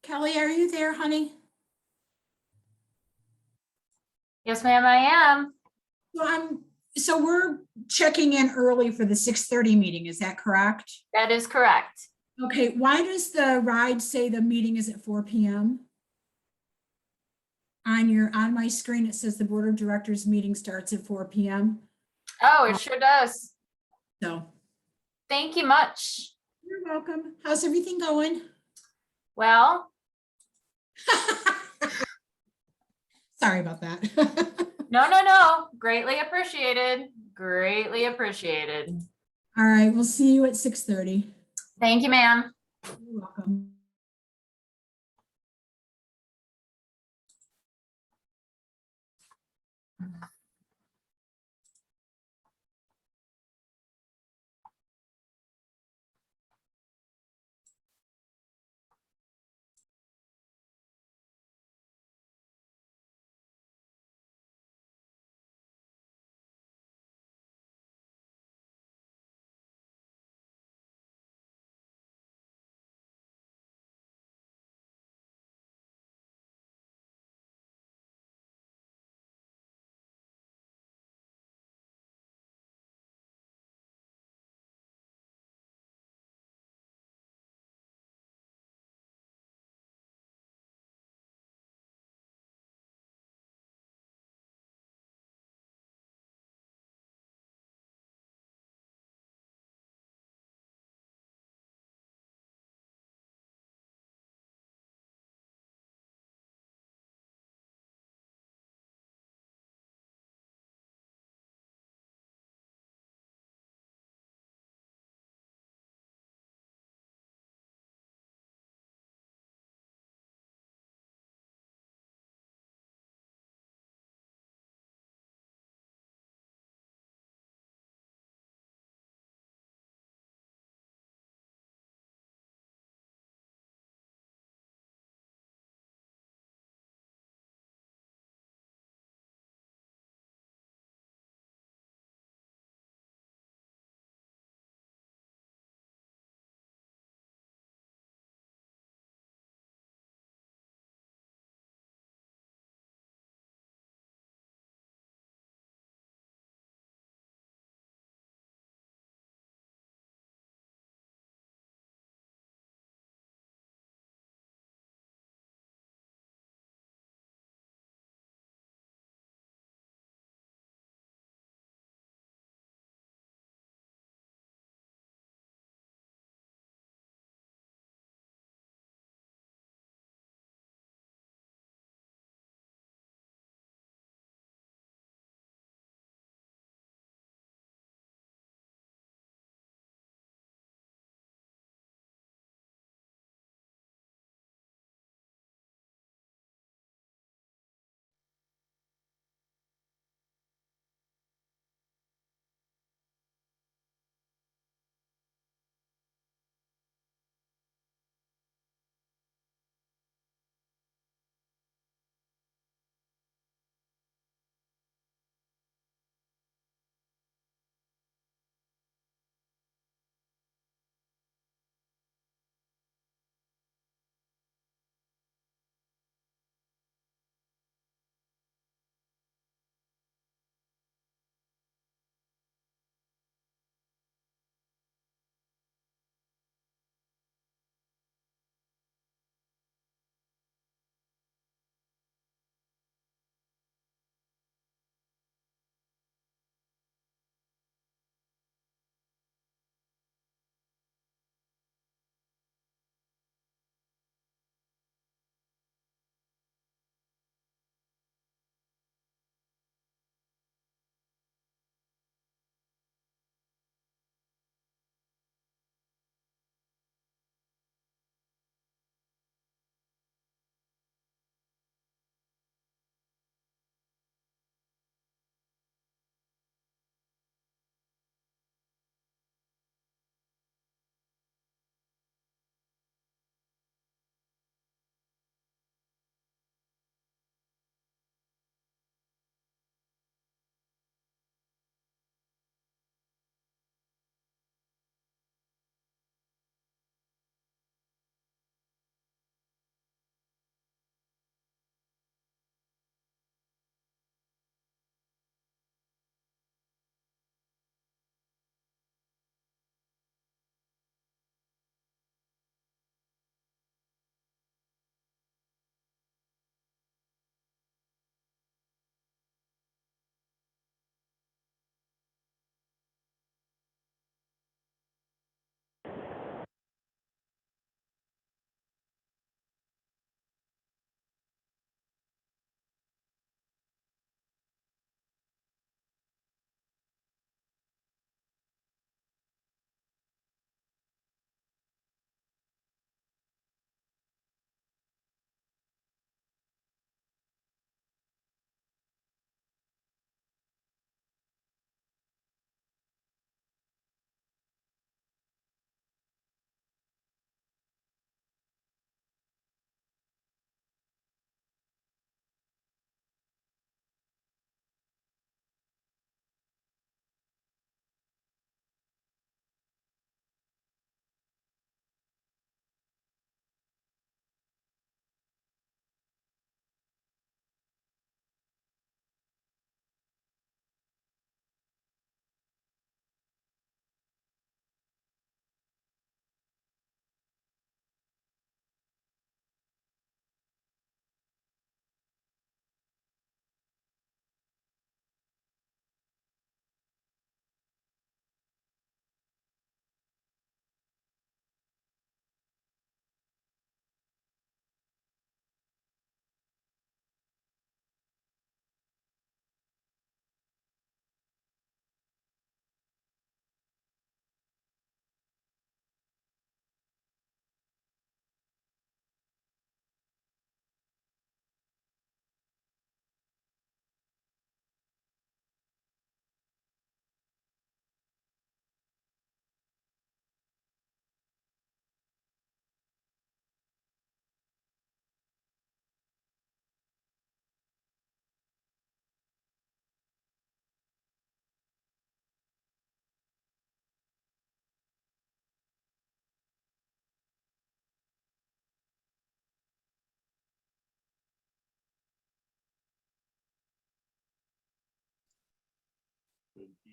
Kelly, are you there, honey? Yes, ma'am, I am. So we're checking in early for the 6:30 meeting, is that correct? That is correct. Okay, why does the ride say the meeting is at 4 p.m.? On my screen, it says the board of directors meeting starts at 4 p.m. Oh, it sure does. So Thank you much. you're welcome. How's everything going? Well, Sorry about that. no. Greatly appreciated. Greatly appreciated. All right, we'll see you at 6:30. Thank you, ma'am. You're welcome.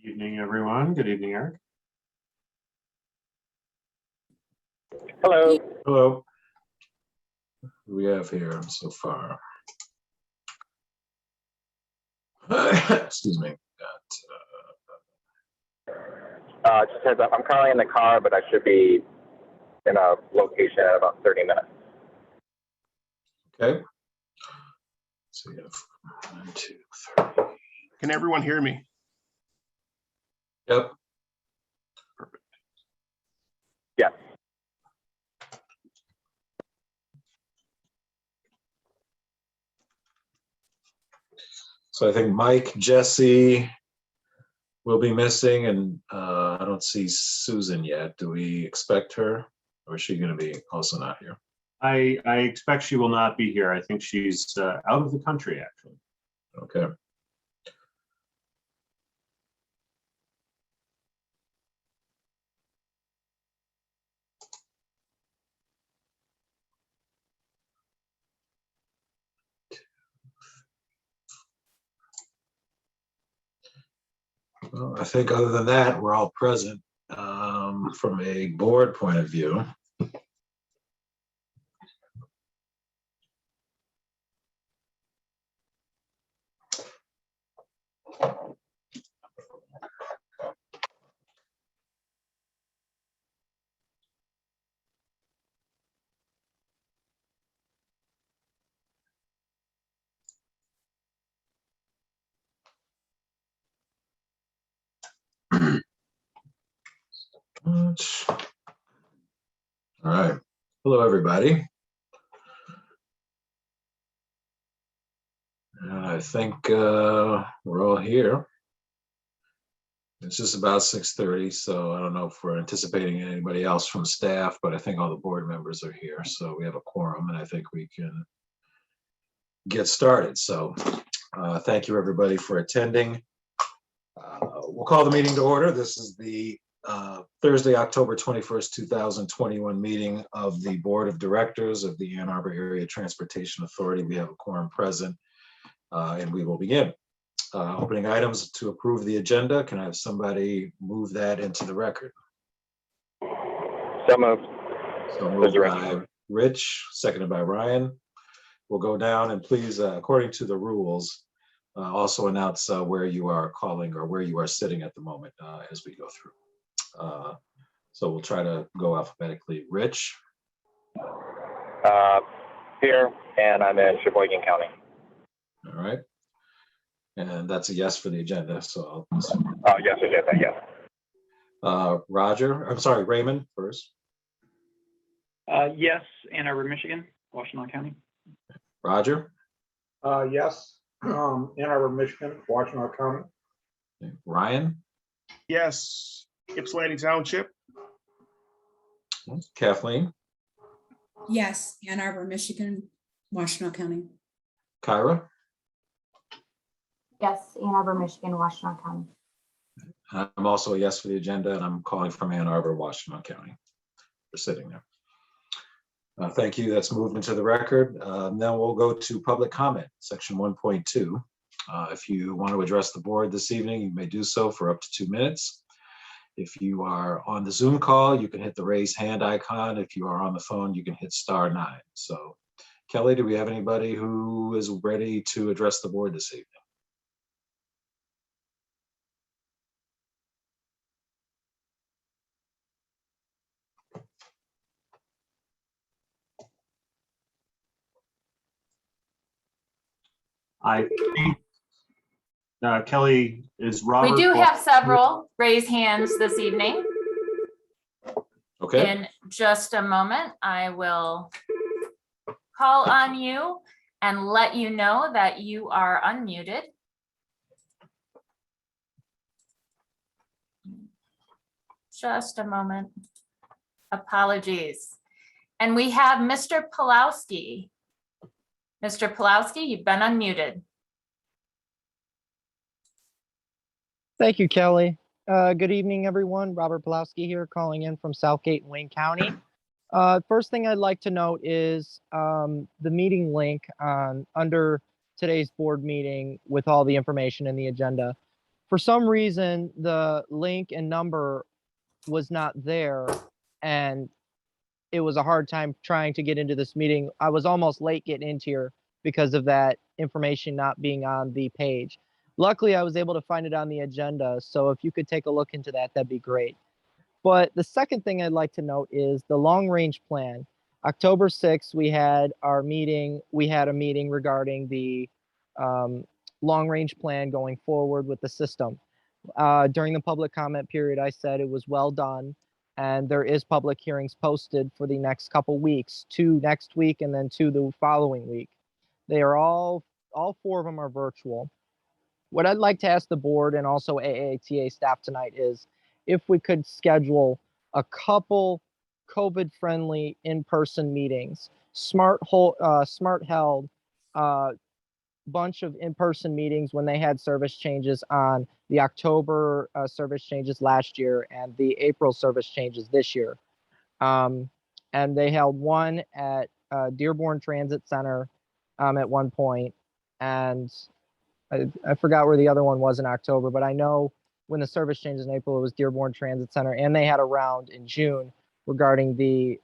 Evening, everyone. Good evening, Eric. Hello. Hello. What do we have here so far? Excuse me. Just heads up, I'm currently in the car, but I should be in a location in about 30 minutes. Okay. So we have 1, 2, 3. Can everyone hear me? Yep. Yes. So I think Mike, Jesse will be missing, and I don't see Susan yet. Do we expect her, or is she going to be also not here? I expect she will not be here. I think she's out of the country, actually. Okay. Well, I think other than that, we're all present from a board point of view. All right. Hello, everybody. And I think we're all here. It's just about 6:30, so I don't know if we're anticipating anybody else from staff, but I think all the board members are here, so we have a quorum, and I think we can get started. So thank you, everybody, for attending. We'll call the meeting to order. This is the Thursday, October 21st, 2021 meeting of the Board of Directors of the Ann Arbor Area Transportation Authority. We have a quorum present, and we will begin. Opening items to approve the agenda. Can I have somebody move that into the record? So moved. So moved by Rich, seconded by Ryan. We'll go down and please, according to the rules, also announce where you are calling or where you are sitting at the moment as we go through. So we'll try to go alphabetically. Rich? Here, and I'm in Sheboygan County. All right. And that's a yes for the agenda, so I'll. Yes, yes. Roger, I'm sorry, Raymond first. Yes, Ann Arbor, Michigan, Washtenaw County. Roger? Yes, Ann Arbor, Michigan, Washtenaw County. Ryan? Yes, Ypsilanti Township. Kathleen? Yes, Ann Arbor, Michigan, Washtenaw County. Kyra? Yes, Ann Arbor, Michigan, Washtenaw County. I'm also a yes for the agenda, and I'm calling from Ann Arbor, Washtenaw County. We're sitting there. Thank you. That's moved into the record. Then we'll go to public comment, section 1.2. If you want to address the board this evening, you may do so for up to 2 minutes. If you are on the Zoom call, you can hit the raise hand icon. If you are on the phone, you can hit *9. So, Kelly, do we have anybody who is ready to address the board this evening? I think Kelly, is Robert? We do have several raised hands this evening. Okay. In just a moment, I will call on you and let you know that you are unmuted. Just a moment. Apologies. And we have Mr. Pulowski. Mr. Pulowski, you've been unmuted. Thank you, Kelly. Good evening, everyone. Robert Pulowski here, calling in from Southgate, Wayne County. First thing I'd like to note is the meeting link under today's board meeting with all the information in the agenda. For some reason, the link and number was not there, and it was a hard time trying to get into this meeting. I was almost late getting into here because of that information not being on the page. Luckily, I was able to find it on the agenda. So if you could take a look into that, that'd be great. But the second thing I'd like to note is the long range plan. October 6th, we had our meeting. We had a meeting regarding the long range plan going forward with the system. During the public comment period, I said it was well done. And there is public hearings posted for the next couple weeks, 2 next week and then 2 the following week. They are all 4 of them are virtual. What I'd like to ask the board and also AATA staff tonight is if we could schedule a couple COVID-friendly in-person meetings, smart held bunch of in-person meetings when they had service changes on the October service changes last year and the April service changes this year. And they held one at Dearborn Transit Center at one point, and I forgot where the other one was in October, but I know when the service changes in April, it was Dearborn Transit Center, and they had a round in June regarding the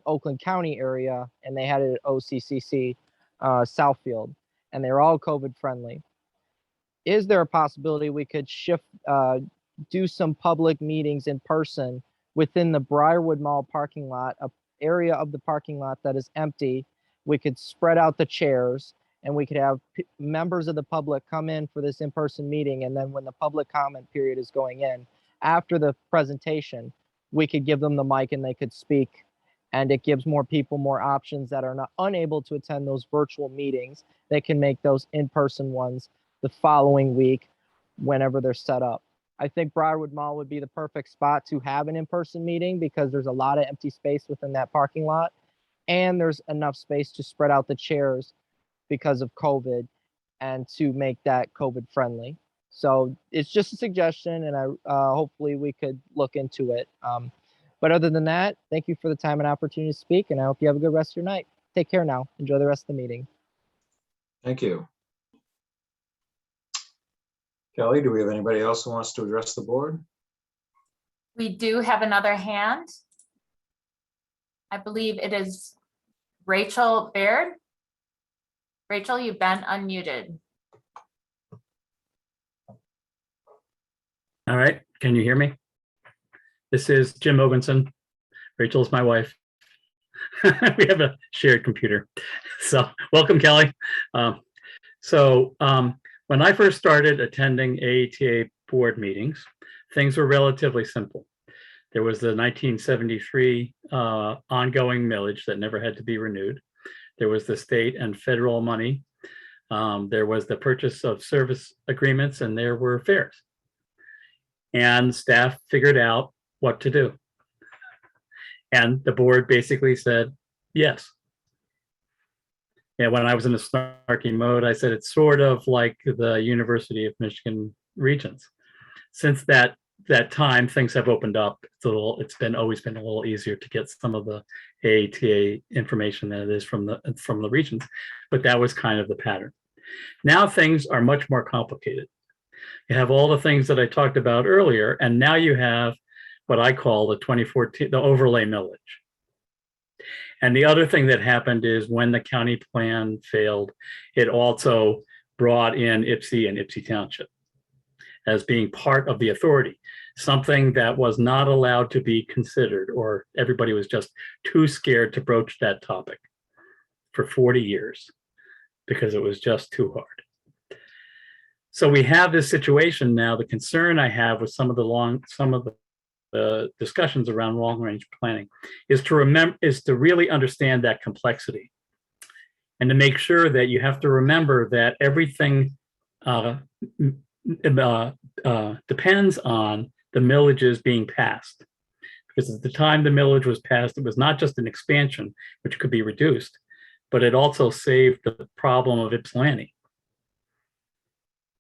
Oakland County area, and they had it at OCCC Southfield, and they're all COVID friendly. Is there a possibility we could do some public meetings in person within the Briarwood Mall parking lot, an area of the parking lot that is empty? We could spread out the chairs and we could have members of the public come in for this in-person meeting. And then when the public comment period is going in, after the presentation, we could give them the mic and they could speak. And it gives more people more options that are not unable to attend those virtual meetings. They can make those in-person ones the following week whenever they're set up. I think Briarwood Mall would be the perfect spot to have an in-person meeting because there's a lot of empty space within that parking lot. And there's enough space to spread out the chairs because of COVID and to make that COVID friendly. So it's just a suggestion, and hopefully we could look into it. But other than that, thank you for the time and opportunity to speak, and I hope you have a good rest of your night. Take care now. Enjoy the rest of the meeting. Thank you. Kelly, do we have anybody else who wants to address the board? We do have another hand. I believe it is Rachel Baird. Rachel, you've been unmuted. All right, can you hear me? This is Jim Ogenson. Rachel's my wife. We have a shared computer. So welcome, Kelly. When I first started attending AATA board meetings, things were relatively simple. There was the 1973 ongoing millage that never had to be renewed. There was the state and federal money. There was the purchase of service agreements, and there were fares. And staff figured out what to do. And the board basically said, yes. And when I was in a snarky mode, I said, it's sort of like the University of Michigan Regents. Since that time, things have opened up. It's always been a little easier to get some of the AATA information than it is from the regions, but that was kind of the pattern. Now things are much more complicated. You have all the things that I talked about earlier, and now you have what I call the 2014, the overlay millage. And the other thing that happened is when the county plan failed, it also brought in Ypsi and Ypsi Township as being part of the authority, something that was not allowed to be considered, or everybody was just too scared to broach that topic for 40 years because it was just too hard. So we have this situation now. The concern I have with some of the discussions around long-range planning is to really understand that complexity and to make sure that you have to remember that everything depends on the millages being passed. Because at the time the millage was passed, it was not just an expansion, which could be reduced, but it also saved the problem of Ypsilanti.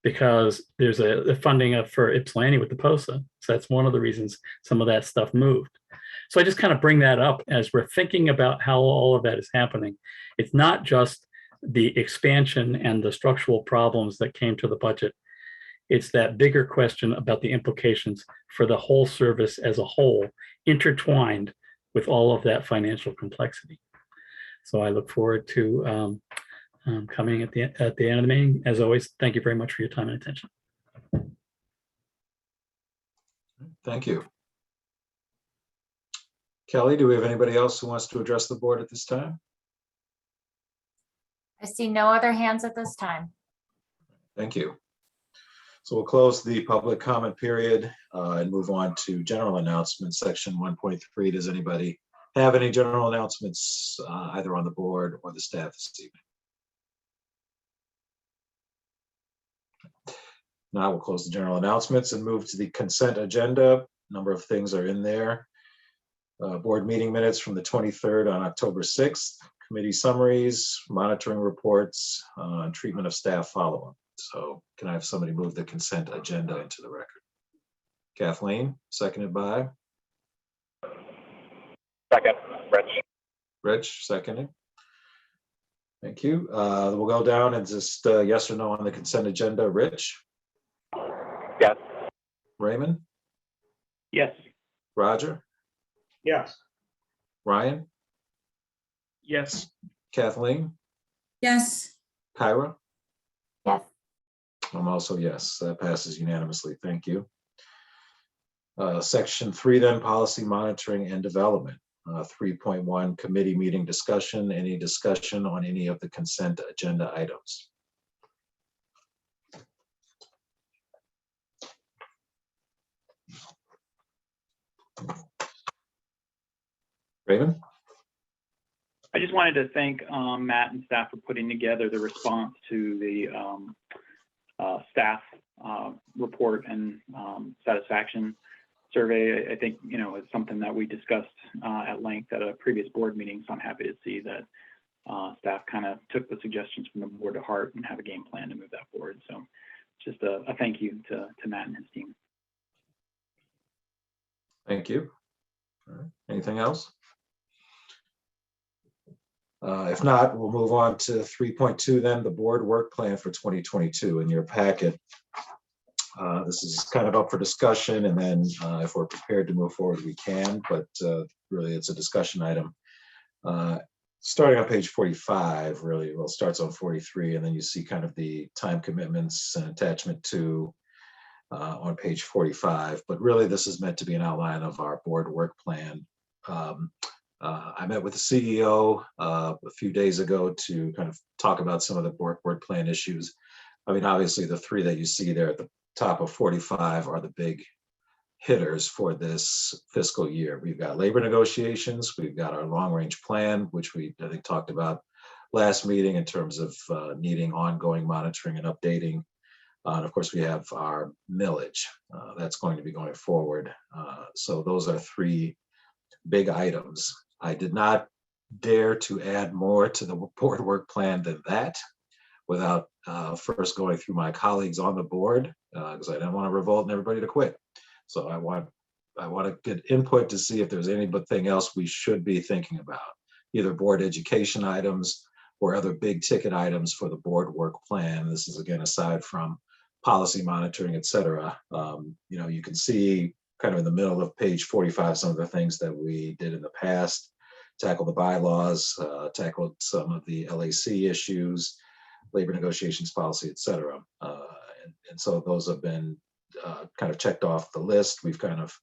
Because there's a funding for Ypsilanti with the POSA. So that's one of the reasons some of that stuff moved. So I just kind of bring that up as we're thinking about how all of that is happening. It's not just the expansion and the structural problems that came to the budget. It's that bigger question about the implications for the whole service as a whole, intertwined with all of that financial complexity. So I look forward to coming at the end of the meeting. As always, thank you very much for your time and attention. Thank you. Kelly, do we have anybody else who wants to address the board at this time? I see no other hands at this time. Thank you. So we'll close the public comment period and move on to general announcements, section 1.3. Does anybody have any general announcements either on the board or the staff this evening? Now we'll close the general announcements and move to the consent agenda. A number of things are in there. Board meeting minutes from the 23rd on October 6th, committee summaries, monitoring reports, treatment of staff follow-up. So can I have somebody move the consent agenda into the record? Kathleen, seconded by? Second, Rich. Rich, seconding. Thank you. We'll go down and just yes or no on the consent agenda. Rich? Yes. Raymond? Yes. Roger? Yes. Ryan? Yes. Kathleen? Yes. Kyra? Yes. I'm also yes. That passes unanimously. Thank you. Section 3 then, policy monitoring and development. 3.1 committee meeting discussion. Any discussion on any of the consent agenda items? Raymond? I just wanted to thank Matt and staff for putting together the response to the staff report and satisfaction survey. I think, you know, it's something that we discussed at length at a previous board meeting. So I'm happy to see that staff kind of took the suggestions from the board to heart and have a game plan to move that forward. So just a thank you to Matt and his team. Thank you. All right. Anything else? If not, we'll move on to 3.2 then, the board work plan for 2022 in your packet. This is kind of up for discussion, and then if we're prepared to move forward, we can, but really it's a discussion item. Starting on page 45, really, well, it starts on 43, and then you see kind of the time commitments and attachment to on page 45, but really this is meant to be an outline of our board work plan. I met with the CEO a few days ago to kind of talk about some of the board work plan issues. I mean, obviously the three that you see there at the top of 45 are the big hitters for this fiscal year. We've got labor negotiations, we've got our long range plan, which we, I think, talked about last meeting in terms of needing ongoing monitoring and updating. And of course, we have our millage that's going to be going forward. So those are three big items. I did not dare to add more to the board work plan than that without first going through my colleagues on the board, because I didn't want to revolt and everybody to quit. So I want to get input to see if there's anything else we should be thinking about, either board education items or other big ticket items for the board work plan. This is again aside from policy monitoring, et cetera. You know, you can see kind of in the middle of page 45 some of the things that we did in the past, tackle the bylaws, tackled some of the LAC issues, labor negotiations policy, et cetera. And so those have been kind of checked off the list. We've kind of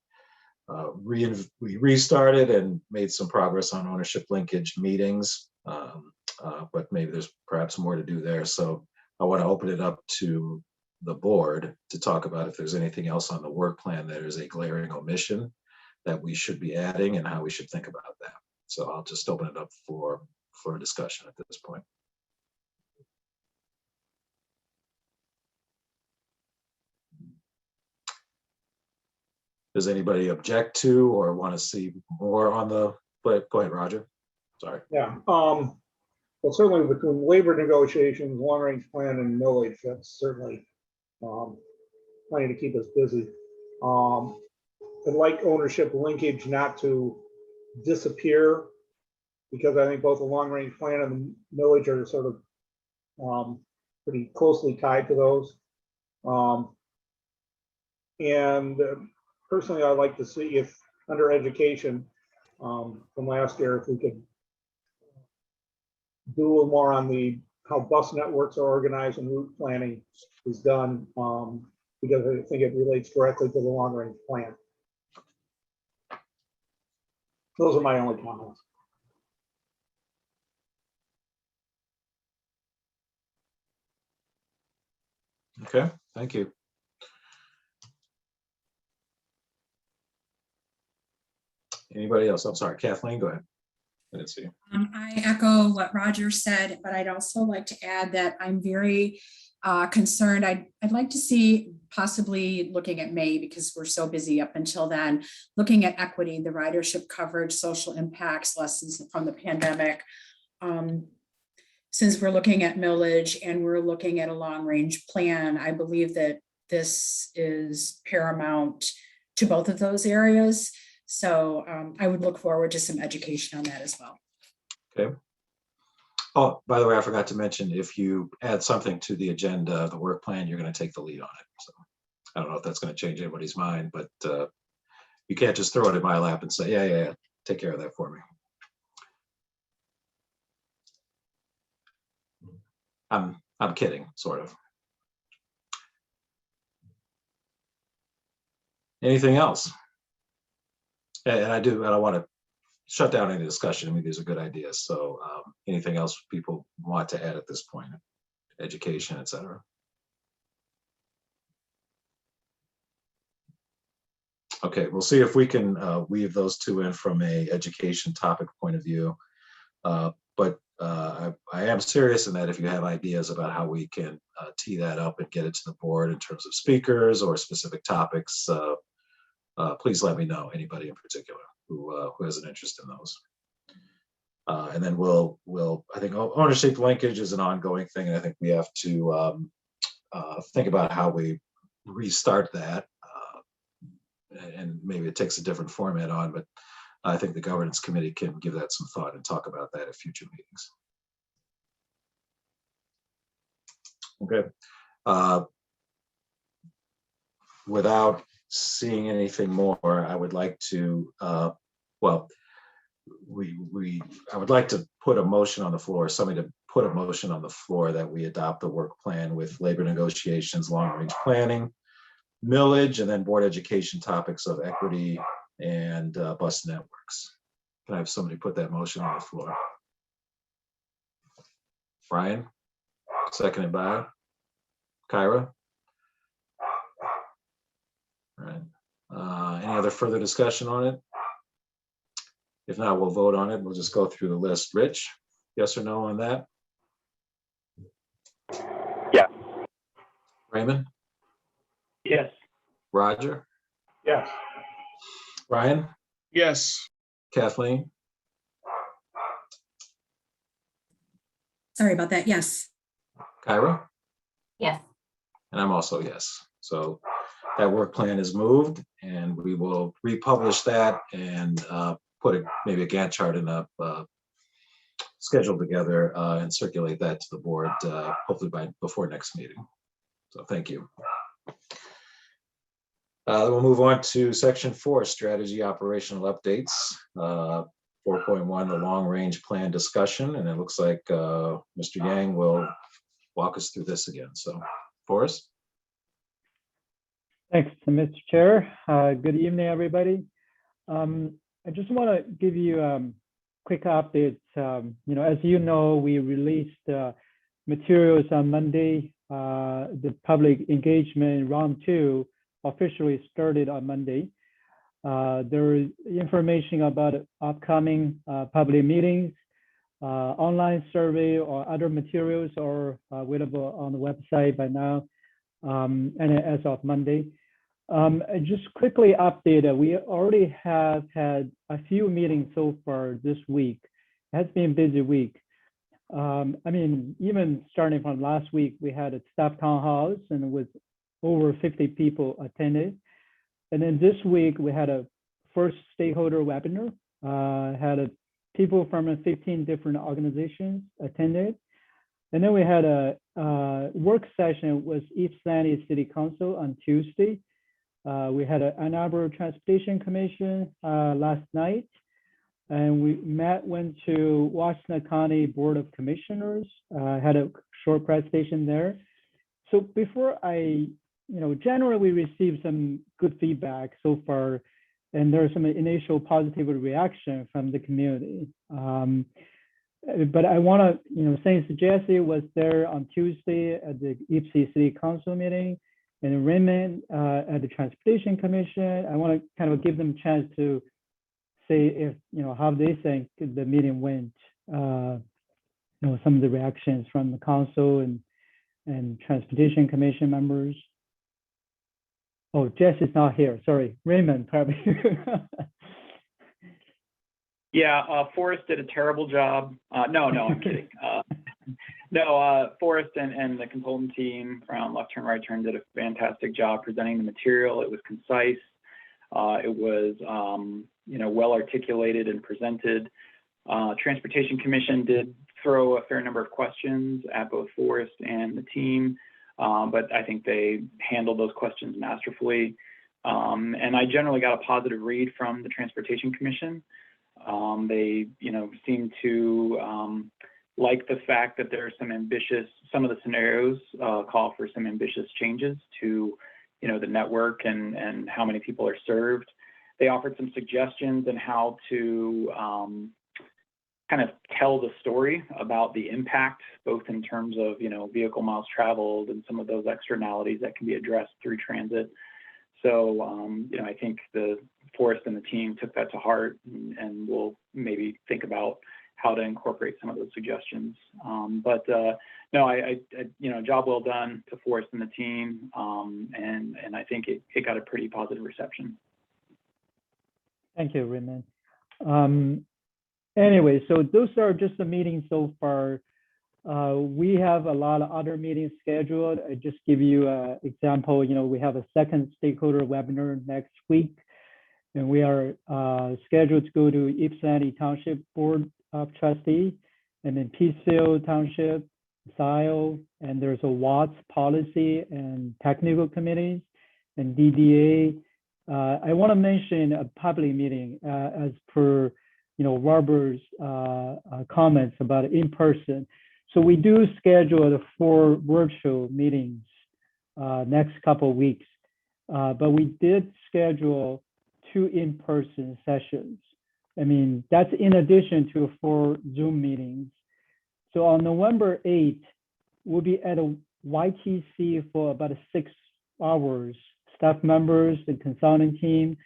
we restarted and made some progress on ownership linkage meetings, but maybe there's perhaps more to do there. So I want to open it up to the board to talk about if there's anything else on the work plan that is a glaring omission that we should be adding and how we should think about that. So I'll just open it up for a discussion at this point. Does anybody object to or want to see more on the, but go ahead, Roger. Sorry. Yeah. Well, certainly between labor negotiations, long range plan, and millage, that's certainly plenty to keep us busy. I'd like ownership linkage not to disappear, because I think both the long range plan and the millage are sort of pretty closely tied to those. And personally, I'd like to see if under education from last year, if we could do a little more on the how bus networks are organized and route planning is done, because I think it relates directly to the long range plan. Those are my only comments. Okay, thank you. Anybody else? I'm sorry, Kathleen, go ahead. I didn't see you. I echo what Roger said, but I'd also like to add that I'm very concerned. I'd like to see possibly looking at May, because we're so busy up until then, looking at equity, the ridership coverage, social impacts, lessons from the pandemic. Since we're looking at millage and we're looking at a long range plan, I believe that this is paramount to both of those areas. So I would look forward to some education on that as well. Okay. Oh, by the way, I forgot to mention, if you add something to the agenda, the work plan, you're going to take the lead on it. So I don't know if that's going to change anybody's mind, but you can't just throw it in my lap and say, yeah, take care of that for me. I'm kidding, sort of. Anything else? And I don't want to shut down any discussion. I mean, these are good ideas. So anything else people want to add at this point? Education, et cetera. Okay, we'll see if we can weave those two in from a education topic point of view. But I am serious in that if you have ideas about how we can tee that up and get it to the board in terms of speakers or specific topics, please let me know, anybody in particular who has an interest in those. And then I think ownership linkage is an ongoing thing, and I think we have to think about how we restart that. And maybe it takes a different format on, but I think the governance committee can give that some thought and talk about that at future meetings. Okay. Without seeing anything more, I would like to, I would like to put a motion on the floor, somebody to put a motion on the floor that we adopt the work plan with labor negotiations, long range planning, millage, and then board education topics of equity and bus networks. Can I have somebody put that motion on the floor? Brian, seconded by Kyra. All right. Any other further discussion on it? If not, we'll vote on it. We'll just go through the list. Rich, yes or no on that? Yes. Raymond? Yes. Roger? Yes. Brian? Yes. Kathleen? Sorry about that. Yes. Kyra? Yes. And I'm also yes. So that work plan is moved, and we will republish that and put maybe a Gantt chart and a schedule together and circulate that to the board, hopefully before next meeting. So thank you. We'll move on to section 4, strategy operational updates. 4.1, the long range plan discussion. And it looks like Mr. Yang will walk us through this again. So Forrest. Thanks, Mr. Chair. Good evening, everybody. I just want to give you a quick update. As you know, we released materials on Monday. The public engagement round 2 officially started on Monday. There is information about upcoming public meetings, online survey, or other materials are available on the website by now, and as of Monday. Just quickly update, we already have had a few meetings so far this week. It has been a busy week. Even starting from last week, we had a staff town halls and with over 50 people attended. And then this week we had a first stakeholder webinar, had people from 15 different organizations attended. And then we had a work session with East Sandy City Council on Tuesday. We had an Ann Arbor Transportation Commission last night, and went to Washington County Board of Commissioners, had a short presentation there. So before generally we received some good feedback so far, and there's some initial positive reaction from the community. But I want to, since Jesse was there on Tuesday at the Ypsi City Council meeting, and Raymond at the Transportation Commission, I want to kind of give them a chance to say if, how they think the meeting went, some of the reactions from the council and Transportation Commission members. Oh, Jess is not here. Sorry, Raymond, probably. Yeah, Forrest did a terrible job. No, I'm kidding. Forrest and the consultant team from Left Turn, Right Turn did a fantastic job presenting the material. It was concise. It was, well articulated and presented. Transportation Commission did throw a fair number of questions at both Forrest and the team, but I think they handled those questions masterfully. And I generally got a positive read from the Transportation Commission. They, seem to like the fact that there's some of the scenarios call for some ambitious changes to, the network and how many people are served. They offered some suggestions on how to kind of tell the story about the impact, both in terms of, vehicle miles traveled and some of those externalities that can be addressed through transit. So, I think the Forrest and the team took that to heart and will maybe think about how to incorporate some of those suggestions. Job well done to Forrest and the team. And I think it got a pretty positive reception. Thank you, Raymond. Anyway, so those are just the meetings so far. We have a lot of other meetings scheduled. I just give you an example. We have a second stakeholder webinar next week, and we are scheduled to go to Ypsilanti Township Board of Trustees, and then Peaceville Township, SIO, and there's a Watts Policy and Technical Committees, and DDA. I want to mention a public meeting as per Robert's comments about in-person. So we do schedule the 4 virtual meetings next couple of weeks, but we did schedule 2 in-person sessions. I mean, that's in addition to 4 Zoom meetings. So on November 8th, we'll be at a YTC for about 6 hours. Staff members and consulting team.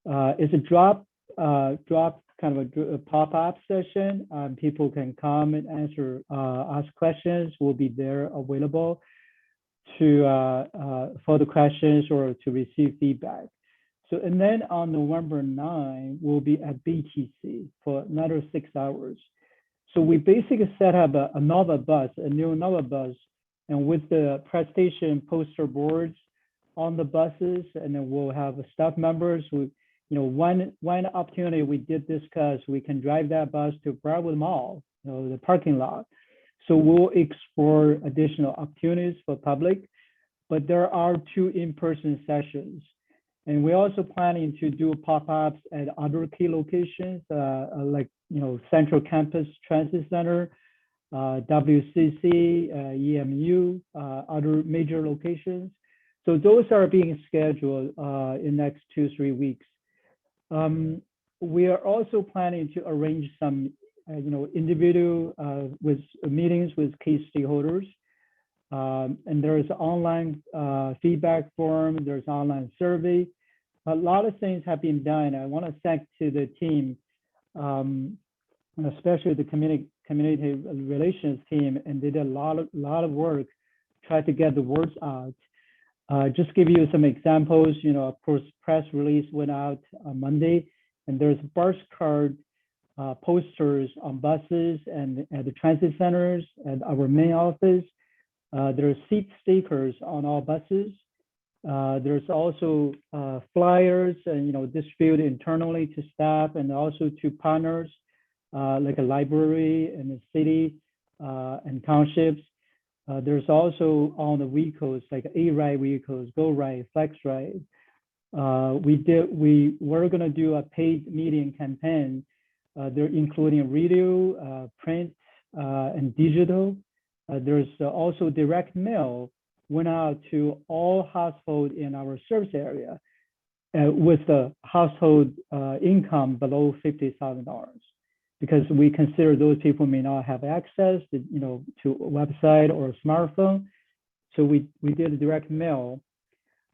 It's a drop kind of a pop-up session. People can come and ask questions. We'll be there available for the questions or to receive feedback. So, and then on November 9, we'll be at BTC for another 6 hours. So we basically set up a Nova bus, a new Nova bus, and with the presentation poster boards on the buses, and then we'll have staff members who, one opportunity we did discuss, we can drive that bus to Broward Mall, the parking lot. So we'll explore additional opportunities for public, but there are 2 in-person sessions. And we're also planning to do pop-ups at other key locations, like, Central Campus Transit Center, WCC, EMU, other major locations. So those are being scheduled in the next 2-3 weeks. We are also planning to arrange some, individual with meetings with key stakeholders. And there's online feedback form, there's online survey. A lot of things have been done. I want to thank to the team, especially the community relations team, and they did a lot of work, try to get the words out. Just give you some examples, of course, press release went out on Monday, and there's bus card posters on buses and at the transit centers and our main office. There are seat stickers on all buses. There's also flyers and, distributed internally to staff and also to partners like a library and the city and townships. There's also on the vehicles like TheRide vehicles, GoRide, FlexRide. we were going to do a paid media campaign, there including radio, print, and digital. There's also direct mail went out to all households in our service area with the household income below $50,000, because we consider those people may not have access to, to a website or a smartphone. So we did a direct mail.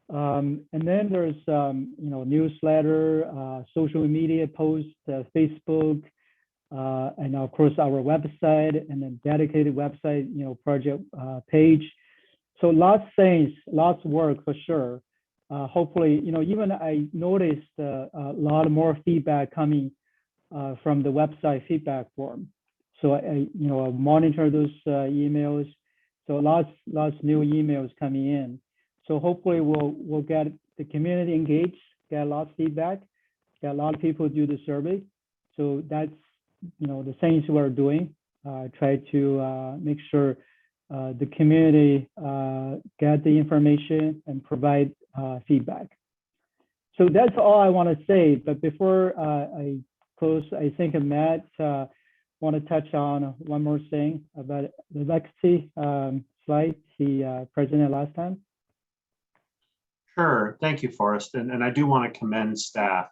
And then there's, newsletter, social media posts, Facebook, and of course our website, and then dedicated website, project page. So lots of things, lots of work for sure. Hopefully, even I noticed a lot more feedback coming from the website feedback form. So I monitor those emails. So lots new emails coming in. So hopefully we'll get the community engaged, get lots of feedback, get a lot of people do the survey. So that's the things we're doing. Try to make sure the community get the information and provide feedback. So that's all I want to say. But before I close, I think Matt want to touch on one more thing about the legacy slide he presented last time. Sure, thank you, Forrest. And I do want to commend staff.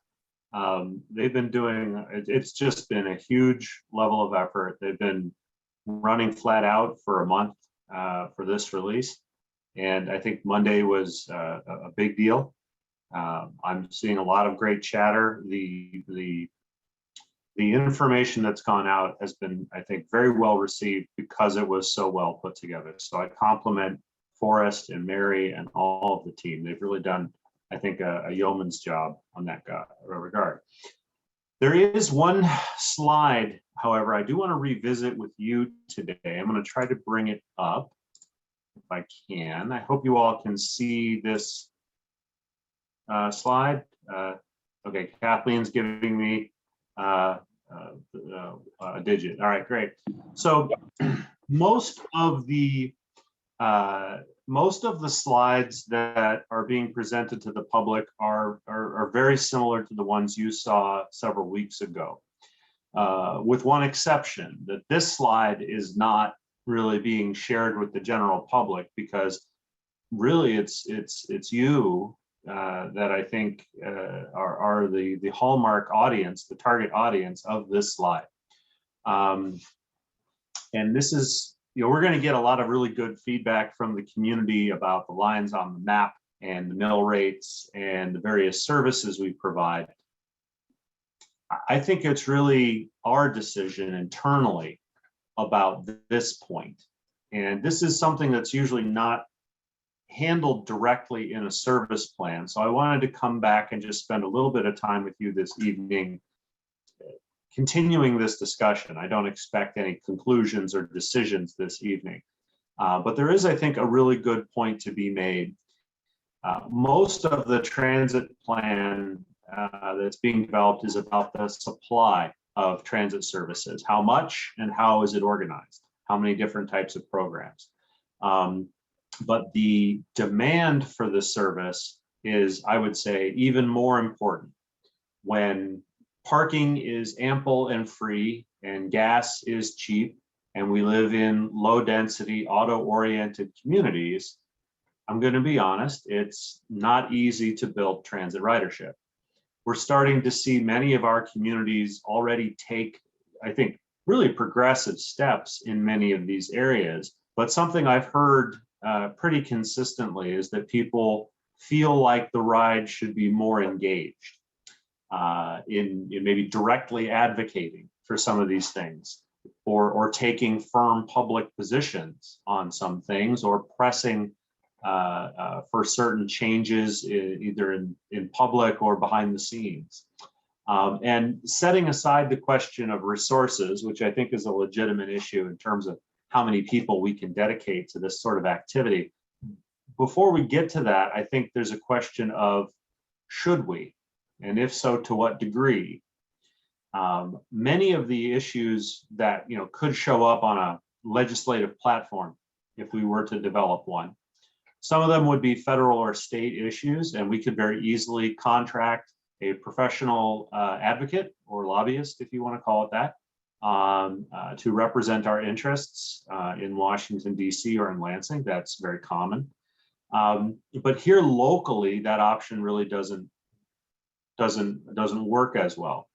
They've been doing, it's just been a huge level of effort. They've been running flat out for a month for this release. And I think Monday was a big deal. I'm seeing a lot of great chatter. The information that's gone out has been, I think, very well received because it was so well put together. So I compliment Forrest and Mary and all of the team. They've really done, I think, a yeoman's job on that regard. There is one slide, however, I do want to revisit with you today. I'm going to try to bring it up if I can. I hope you all can see this slide. Okay, Kathleen's giving me a digit. All right, great. So most of the slides that are being presented to the public are very similar to the ones you saw several weeks ago, with one exception, that this slide is not really being shared with the general public, because really it's you that I think are the hallmark audience, the target audience of this slide. And this is, we're going to get a lot of really good feedback from the community about the lines on the map and the mill rates and the various services we provide. I think it's really our decision internally about this point. And this is something that's usually not handled directly in a service plan. So I wanted to come back and just spend a little bit of time with you this evening, continuing this discussion. I don't expect any conclusions or decisions this evening, but there is, I think, a really good point to be made. Most of the transit plan that's being developed is about the supply of transit services. How much and how is it organized? How many different types of programs? But the demand for the service is, I would say, even more important. When parking is ample and free and gas is cheap and we live in low density auto-oriented communities, I'm going to be honest, it's not easy to build transit ridership. We're starting to see many of our communities already take, I think, really progressive steps in many of these areas. But something I've heard pretty consistently is that people feel like the ride should be more engaged in maybe directly advocating for some of these things, or taking firm public positions on some things, or pressing for certain changes either in public or behind the scenes. And setting aside the question of resources, which I think is a legitimate issue in terms of how many people we can dedicate to this sort of activity. Before we get to that, I think there's a question of should we? And if so, to what degree? Many of the issues that could show up on a legislative platform, if we were to develop one, Some of them would be federal or state issues, and we could very easily contract a professional advocate or lobbyist, if you want to call it that, to represent our interests in Washington, D.C. or in Lansing. That's very common. But here locally, that option really doesn't work as well.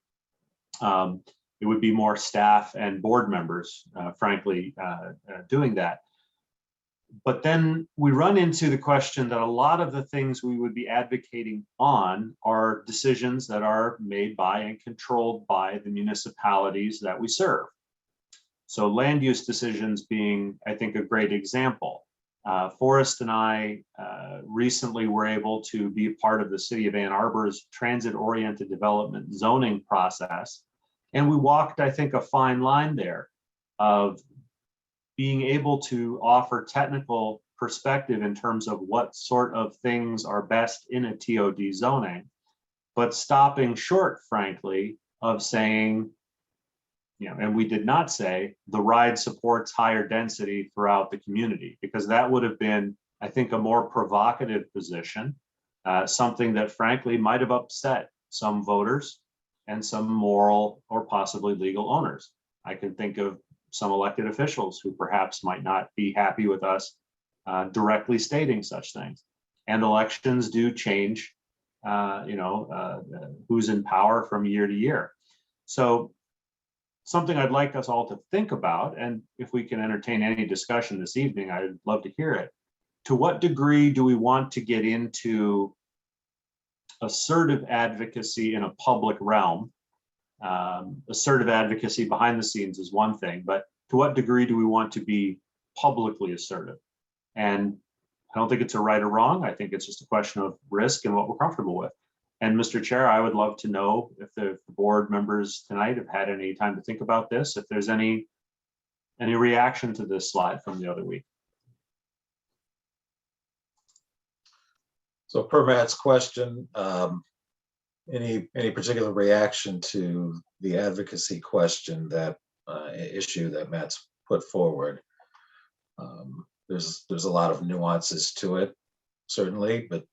It would be more staff and board members, frankly, doing that. But then we run into the question that a lot of the things we would be advocating on are decisions that are made by and controlled by the municipalities that we serve. So land use decisions being, I think, a great example. Forrest and I recently were able to be a part of the City of Ann Arbor's transit-oriented development zoning process. And we walked, I think, a fine line there of being able to offer technical perspective in terms of what sort of things are best in a TOD zoning, but stopping short, frankly, of saying, and we did not say TheRide supports higher density throughout the community, because that would have been, I think, a more provocative position, something that frankly might have upset some voters and some moral or possibly legal owners. I can think of some elected officials who perhaps might not be happy with us directly stating such things. And elections do change, who's in power from year to year. So something I'd like us all to think about, and if we can entertain any discussion this evening, I'd love to hear it. To what degree do we want to get into assertive advocacy in a public realm? Assertive advocacy behind the scenes is one thing, but to what degree do we want to be publicly assertive? And I don't think it's a right or wrong. I think it's just a question of risk and what we're comfortable with. And Mr. Chair, I would love to know if the board members tonight have had any time to think about this, if there's any reaction to this slide from the other week. So per Matt's question, any particular reaction to the advocacy question, that issue that Matt's put forward? There's a lot of nuances to it, certainly, but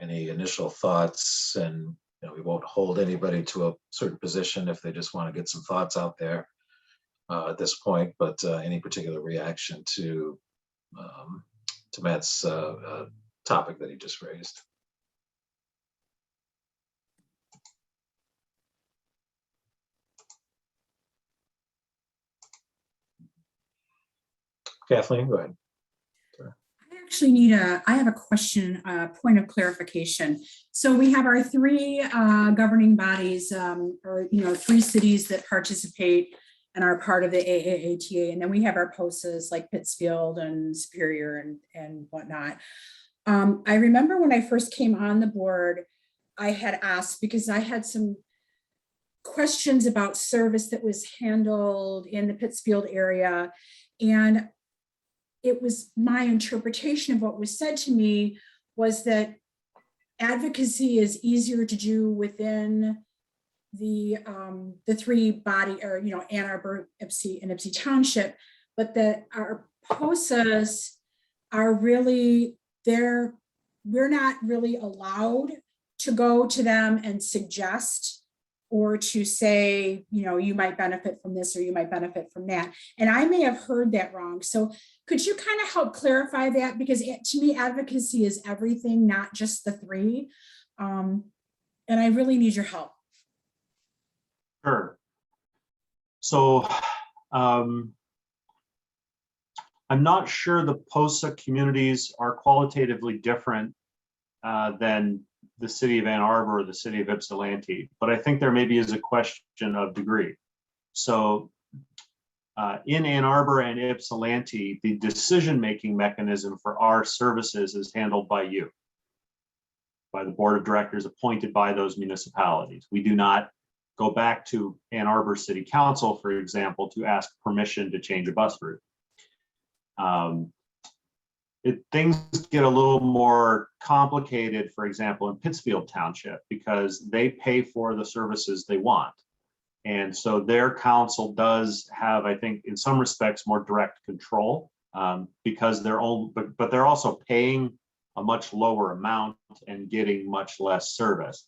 any initial thoughts? And we won't hold anybody to a certain position if they just want to get some thoughts out there at this point. But any particular reaction to Matt's topic that he just raised? Kathleen, go ahead. I have a question, a point of clarification. So we have our three governing bodies, or three cities that participate and are part of the AAATA, and then we have our POSAs like Pittsfield and Superior and whatnot. I remember when I first came on the board, I had asked, because I had some questions about service that was handled in the Pittsfield area, and it was my interpretation of what was said to me was that advocacy is easier to do within the three body, or Ann Arbor, Ypsi, and Ypsi Township, but that our POSAs are really there. We're not really allowed to go to them and suggest or to say, you might benefit from this or you might benefit from that. And I may have heard that wrong. So could you kind of help clarify that? Because to me, advocacy is everything, not just the three. And I really need your help. Sure. So I'm not sure the POSA communities are qualitatively different than the city of Ann Arbor or the city of Ypsilanti, but I think there maybe is a question of degree. So in Ann Arbor and Ypsilanti, the decision-making mechanism for our services is handled by you, by the board of directors appointed by those municipalities. We do not go back to Ann Arbor City Council, for example, to ask permission to change a bus route. Things get a little more complicated, for example, in Pittsfield Township, because they pay for the services they want. And so their council does have, I think, in some respects, more direct control because they're all, but they're also paying a much lower amount and getting much less service.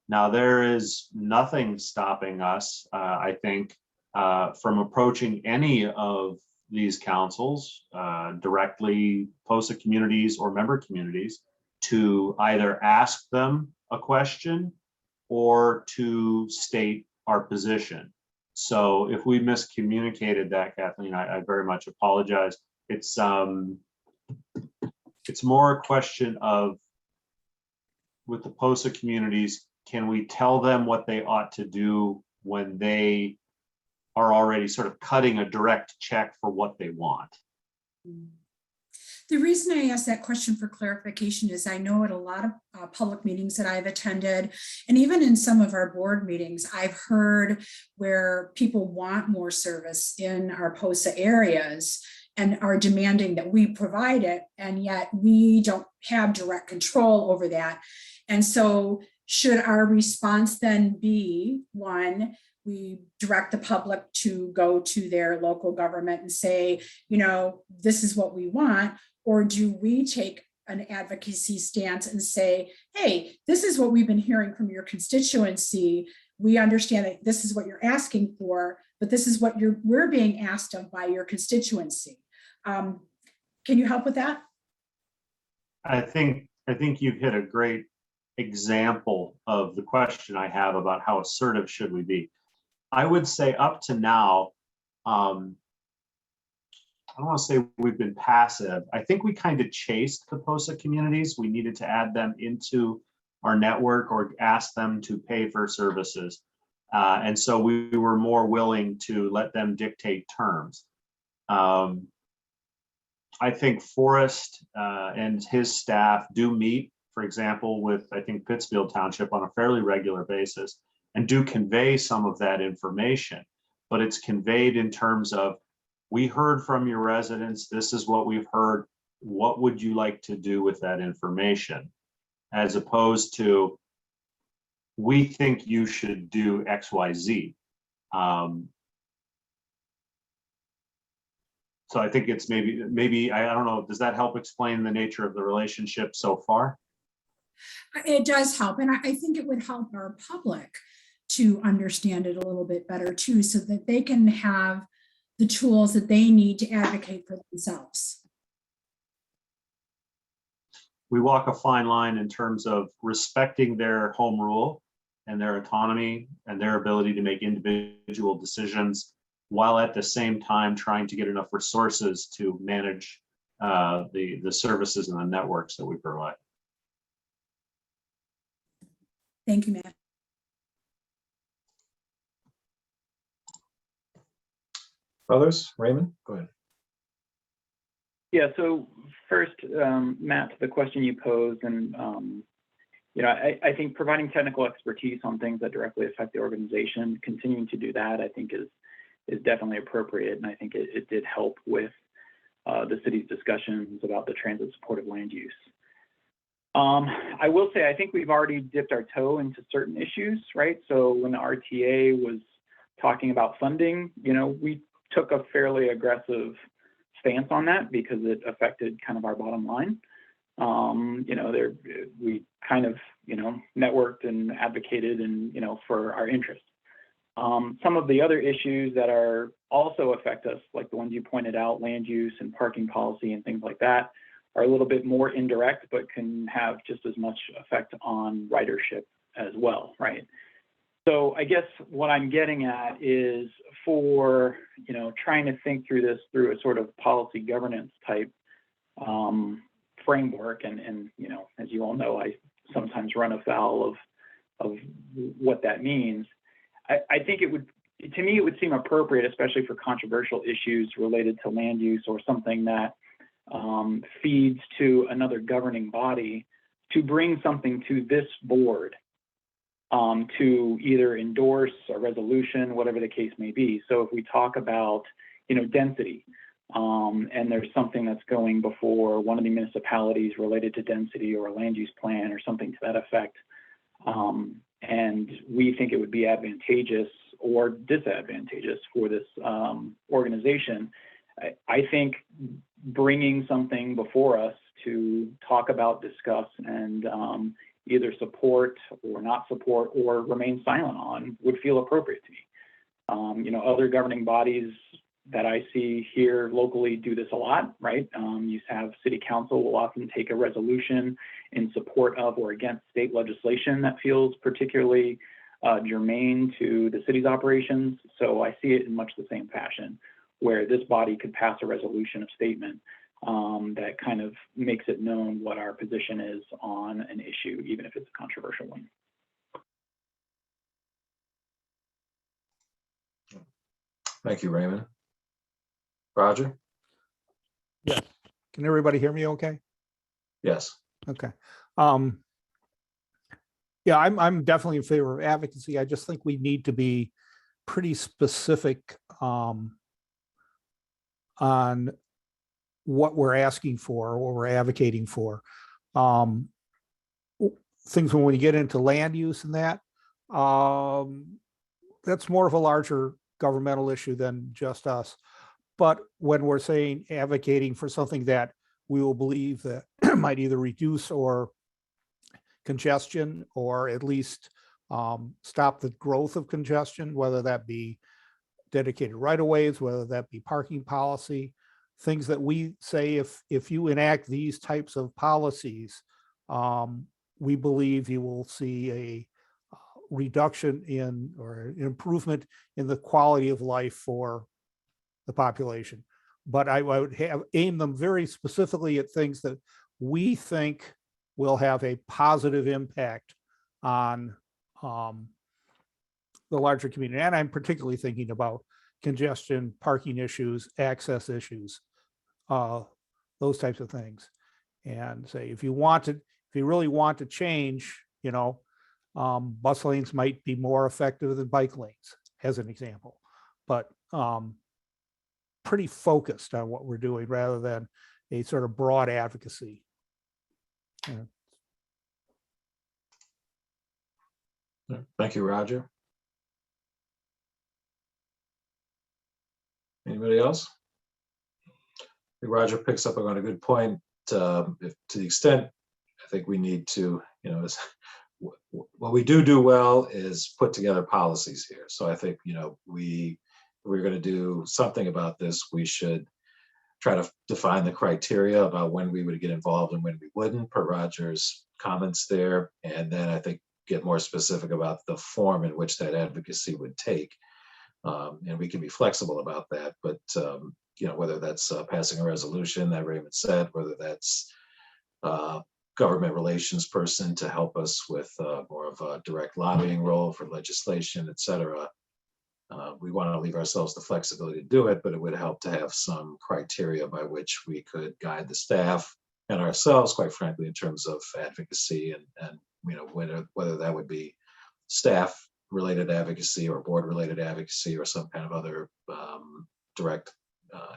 Now, there is nothing stopping us, I think, from approaching any of these councils, directly, POSA communities or member communities, to either ask them a question or to state our position. So if we miscommunicated that, Kathleen, I very much apologize. It's more a question of, with the POSA communities, can we tell them what they ought to do when they are already sort of cutting a direct check for what they want? The reason I asked that question for clarification is I know at a lot of public meetings that I've attended, and even in some of our board meetings, I've heard where people want more service in our POSA areas and are demanding that we provide it, and yet we don't have direct control over that. And so should our response then be, one, we direct the public to go to their local government and say, you know, this is what we want? Or do we take an advocacy stance and say, hey, this is what we've been hearing from your constituency. We understand that this is what you're asking for, but this is what we're being asked of by your constituency. Can you help with that? I think you've hit a great example of the question I have about how assertive should we be. I would say up to now, I don't want to say we've been passive. I think we kind of chased the POSA communities. We needed to add them into our network or ask them to pay for services. And so we were more willing to let them dictate terms. I think Forrest and his staff do meet, for example, with, I think, Pittsfield Township on a fairly regular basis, and do convey some of that information. But it's conveyed in terms of, we heard from your residents, this is what we've heard, what would you like to do with that information? As opposed to, we think you should do X, Y, Z. So I think it's maybe, I don't know, does that help explain the nature of the relationship so far? It does help. And I think it would help our public to understand it a little bit better too, so that they can have the tools that they need to advocate for themselves. We walk a fine line in terms of respecting their home rule and their autonomy and their ability to make individual decisions, while at the same time trying to get enough resources to manage the services and the networks that we provide. Thank you, Matt. Others? Raymond, go ahead. Yeah, so first, Matt, to the question you posed, and you know, I think providing technical expertise on things that directly affect the organization, continuing to do that, I think is definitely appropriate, and I think it did help with the city's discussions about the transit supportive land use. I will say, I think we've already dipped our toe into certain issues, right? So when the RTA was talking about funding, you know, we took a fairly aggressive stance on that because it affected kind of our bottom line. You know, we kind of, you know, networked and advocated and, you know, for our interests. Some of the other issues that are also affect us, like the ones you pointed out, land use and parking policy and things like that, are a little bit more indirect, but can have just as much effect on ridership as well, right? So I guess what I'm getting at is, for, you know, trying to think through this through a sort of policy governance type framework, and you know, as you all know, I sometimes run afoul of what that means. I think it would, to me, it would seem appropriate, especially for controversial issues related to land use or something that feeds to another governing body, to bring something to this board to either endorse a resolution, whatever the case may be. So if we talk about, you know, density, and there's something that's going before one of the municipalities related to density or a land use plan or something to that effect, and we think it would be advantageous or disadvantageous for this organization, I think bringing something before us to talk about, discuss, and either support or not support or remain silent on would feel appropriate to me. You know, other governing bodies that I see here locally do this a lot, right? You have city council will often take a resolution in support of or against state legislation that feels particularly germane to the city's operations. So I see it in much the same fashion, where this body could pass a resolution of statement that kind of makes it known what our position is on an issue, even if it's a controversial one. Thank you, Raymond. Roger? Yes. Can everybody hear me okay? Yes. Okay. Yeah, I'm definitely in favor of advocacy. I just think we need to be pretty specific on what we're asking for, what we're advocating for. Things when we get into land use and that, that's more of a larger governmental issue than just us. But when we're saying advocating for something that we will believe that might either reduce or congestion, or at least stop the growth of congestion, whether that be dedicated right-of-ways, whether that be parking policy, things that we say if you enact these types of policies, we believe you will see a reduction in or an improvement in the quality of life for the population. But I would aim them very specifically at things that we think will have a positive impact on the larger community. And I'm particularly thinking about congestion, parking issues, access issues, those types of things. And say, if you really want to change, you know, bus lanes might be more effective than bike lanes, as an example. But pretty focused on what we're doing rather than a sort of broad advocacy. Yeah. Thank you, Roger. Anybody else? I think Roger picks up on a good point. If, to the extent, I think we need to, you know, what we do well is put together policies here. So I think, you know, we're going to do something about this. We should try to define the criteria about when we would get involved and when we wouldn't, per Roger's comments there. And then I think get more specific about the form in which that advocacy would take. And we can be flexible about that, but you know, whether that's passing a resolution that Raymond said, whether that's government relations person to help us with more of a direct lobbying role for legislation, et cetera. We want to leave ourselves the flexibility to do it, but it would help to have some criteria by which we could guide the staff and ourselves, quite frankly, in terms of advocacy and you know, whether that would be staff related advocacy or board related advocacy or some kind of other direct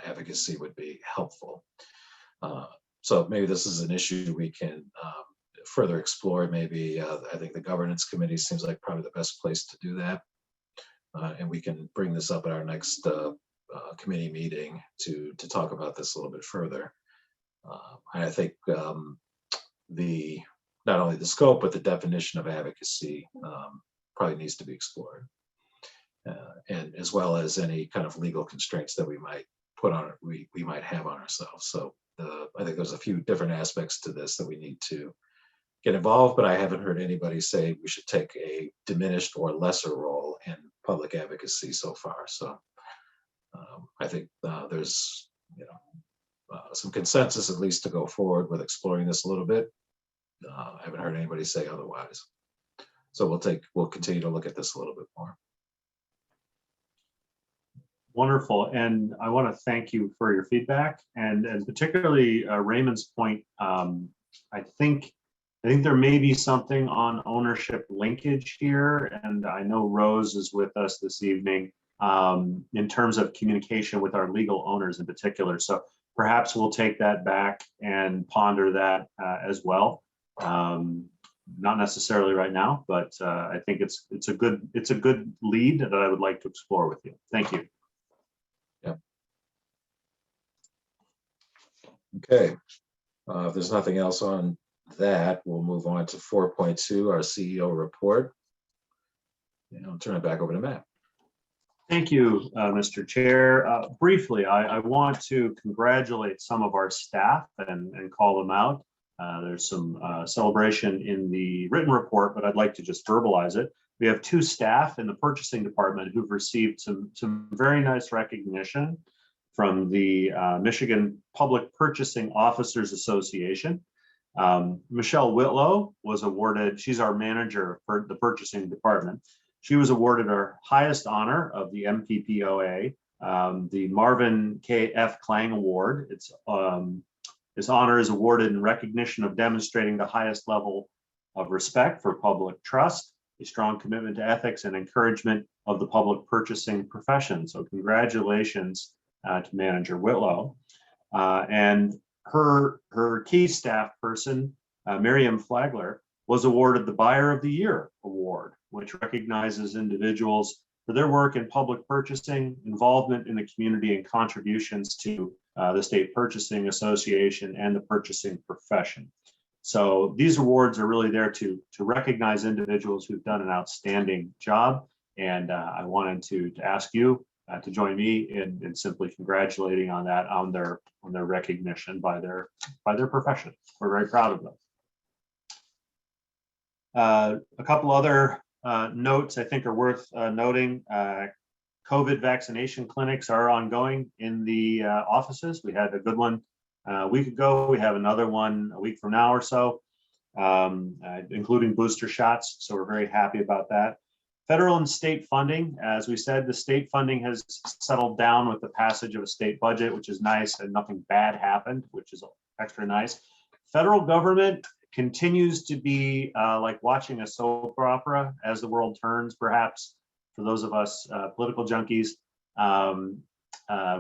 advocacy would be helpful. So maybe this is an issue we can further explore. Maybe I think the governance committee seems like probably the best place to do that. And we can bring this up at our next committee meeting to talk about this a little bit further. And I think not only the scope, but the definition of advocacy probably needs to be explored. And as well as any kind of legal constraints that we might put on it, we might have on ourselves. So I think there's a few different aspects to this that we need to get involved, but I haven't heard anybody say we should take a diminished or lesser role in public advocacy so far. So I think there's, you know, some consensus at least to go forward with exploring this a little bit. I haven't heard anybody say otherwise. So we'll continue to look at this a little bit more. Wonderful, and I want to thank you for your feedback and particularly Raymond's point. I think there may be something on ownership linkage here, and I know Rose is with us this evening in terms of communication with our legal owners in particular. So perhaps we'll take that back and ponder that as well. Not necessarily right now, but I think it's a good lead that I would like to explore with you. Thank you. Okay, if there's nothing else on that, we'll move on to 4.2, our CEO report. And I'll turn it back over to Matt. Thank you, Mr. Chair. Briefly, I want to congratulate some of our staff and call them out. There's some celebration in the written report, but I'd like to just verbalize it. We have 2 staff in the purchasing department who've received some very nice recognition from the Michigan Public Purchasing Officers Association. Michelle Whitlow was awarded, she's our manager for the purchasing department. She was awarded our highest honor of the MPPOA, the Marvin K. F. Klang Award. This honor is awarded in recognition of demonstrating the highest level of respect for public trust, a strong commitment to ethics, and encouragement of the public purchasing profession. So congratulations to Manager Whitlow. And her key staff person, Miriam Flagler, was awarded the Buyer of the Year Award, which recognizes individuals for their work in public purchasing, involvement in the community, and contributions to the State Purchasing Association and the purchasing profession. So these awards are really there to recognize individuals who've done an outstanding job. And I wanted to ask you to join me in simply congratulating on that, on their recognition by their profession. We're very proud of them. A couple other notes I think are worth noting. COVID vaccination clinics are ongoing in the offices. We had a good one a week ago. We have another one a week from now or so, including booster shots. So we're very happy about that. Federal and state funding, as we said, the state funding has settled down with the passage of a state budget, which is nice, and nothing bad happened, which is extra nice. Federal government continues to be like watching a soap opera as the world turns, perhaps for those of us political junkies.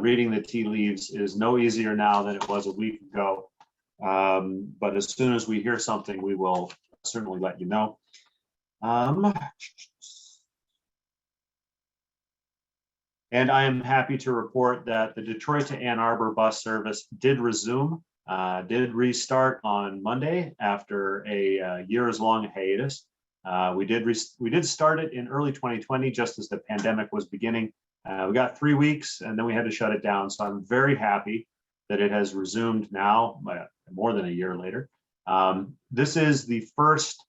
Reading the tea leaves is no easier now than it was a week ago. But as soon as we hear something, we will certainly let you know. And I am happy to report that the Detroit to Ann Arbor bus service did resume, did restart on Monday after a years-long hiatus. We did start it in early 2020, just as the pandemic was beginning. We got 3 weeks and then we had to shut it down. So I'm very happy that it has resumed now, more than a year later. This is the first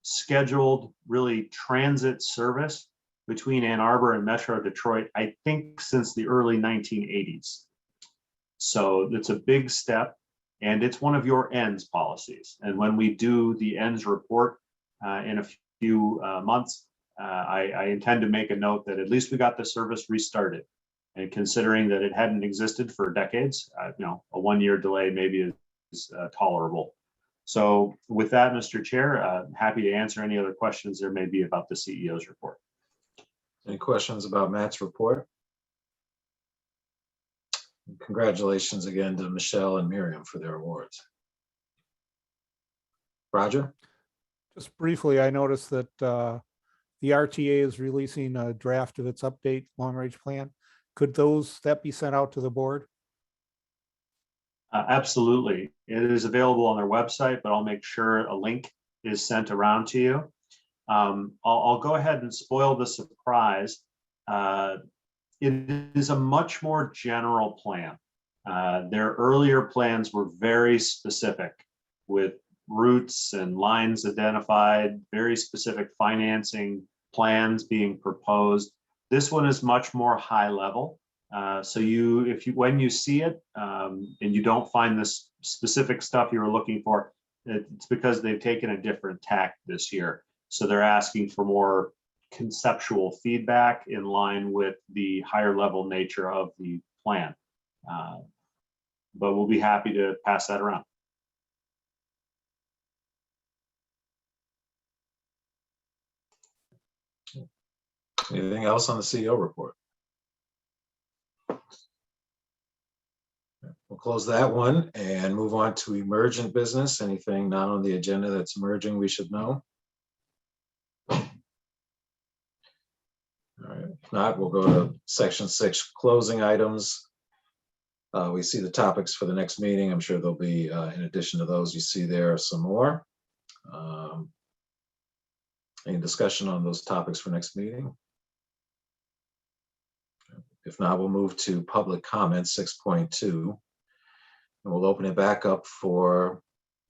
scheduled, really, transit service between Ann Arbor and Metro Detroit, I think since the early 1980s. So it's a big step, and it's one of your ends policies. And when we do the ends report in a few months, I intend to make a note that at least we got the service restarted. And considering that it hadn't existed for decades, a 1-year delay maybe is tolerable. So with that, Mr. Chair, happy to answer any other questions there may be about the CEO's report. Any questions about Matt's report? Congratulations again to Michelle and Miriam for their awards. Roger? Just briefly, I noticed that the RTA is releasing a draft of its update long-range plan. Could that be sent out to the board? Absolutely. It is available on their website, but I'll make sure a link is sent around to you. I'll go ahead and spoil the surprise. It is a much more general plan. Their earlier plans were very specific, with routes and lines identified, very specific financing plans being proposed. This one is much more high level. So when you see it and you don't find this specific stuff you were looking for, it's because they've taken a different tack this year. So they're asking for more conceptual feedback in line with the higher level nature of the plan. But we'll be happy to pass that around. Anything else on the CEO report? We'll close that one and move on to emergent business. Anything not on the agenda that's emerging we should know? All right, if not, we'll go to section 6, closing items. We see the topics for the next meeting. I'm sure there'll be, in addition to those, you see there some more. Any discussion on those topics for next meeting? If not, we'll move to public comment 6.2. And we'll open it back up for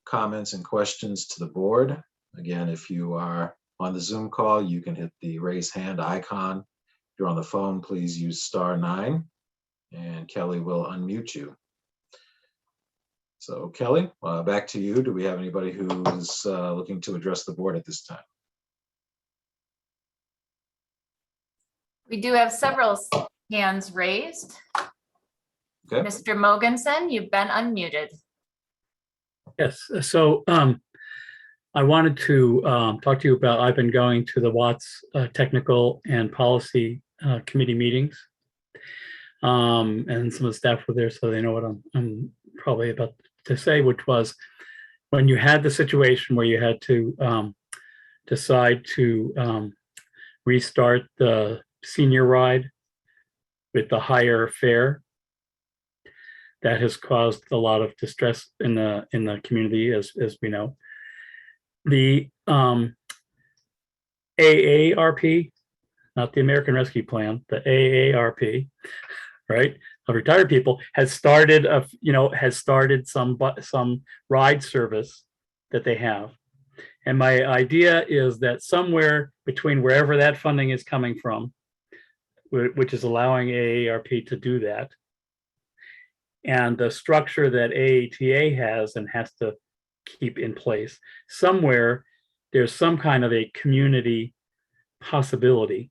comments and questions to the board. Again, if you are on the Zoom call, you can hit the raise hand icon. If you're on the phone, please use *9 and Kelly will unmute you. So Kelly, back to you. Do we have anybody who's looking to address the board at this time? We do have several hands raised. Okay. Mr. Mogensen, you've been unmuted. Yes, so I wanted to talk to you about, I've been going to the Watts Technical and Policy Committee meetings. And some of the staff were there, so they know what I'm probably about to say, which was when you had the situation where you had to decide to restart the senior ride with the higher fare, that has caused a lot of distress in the community, as we know. The AARP, not the American Rescue Plan, the AARP, right, of retired people, has started some ride service that they have. And my idea is that somewhere between wherever that funding is coming from, which is allowing AARP to do that, and the structure that AATA has and has to keep in place, somewhere there's some kind of a community possibility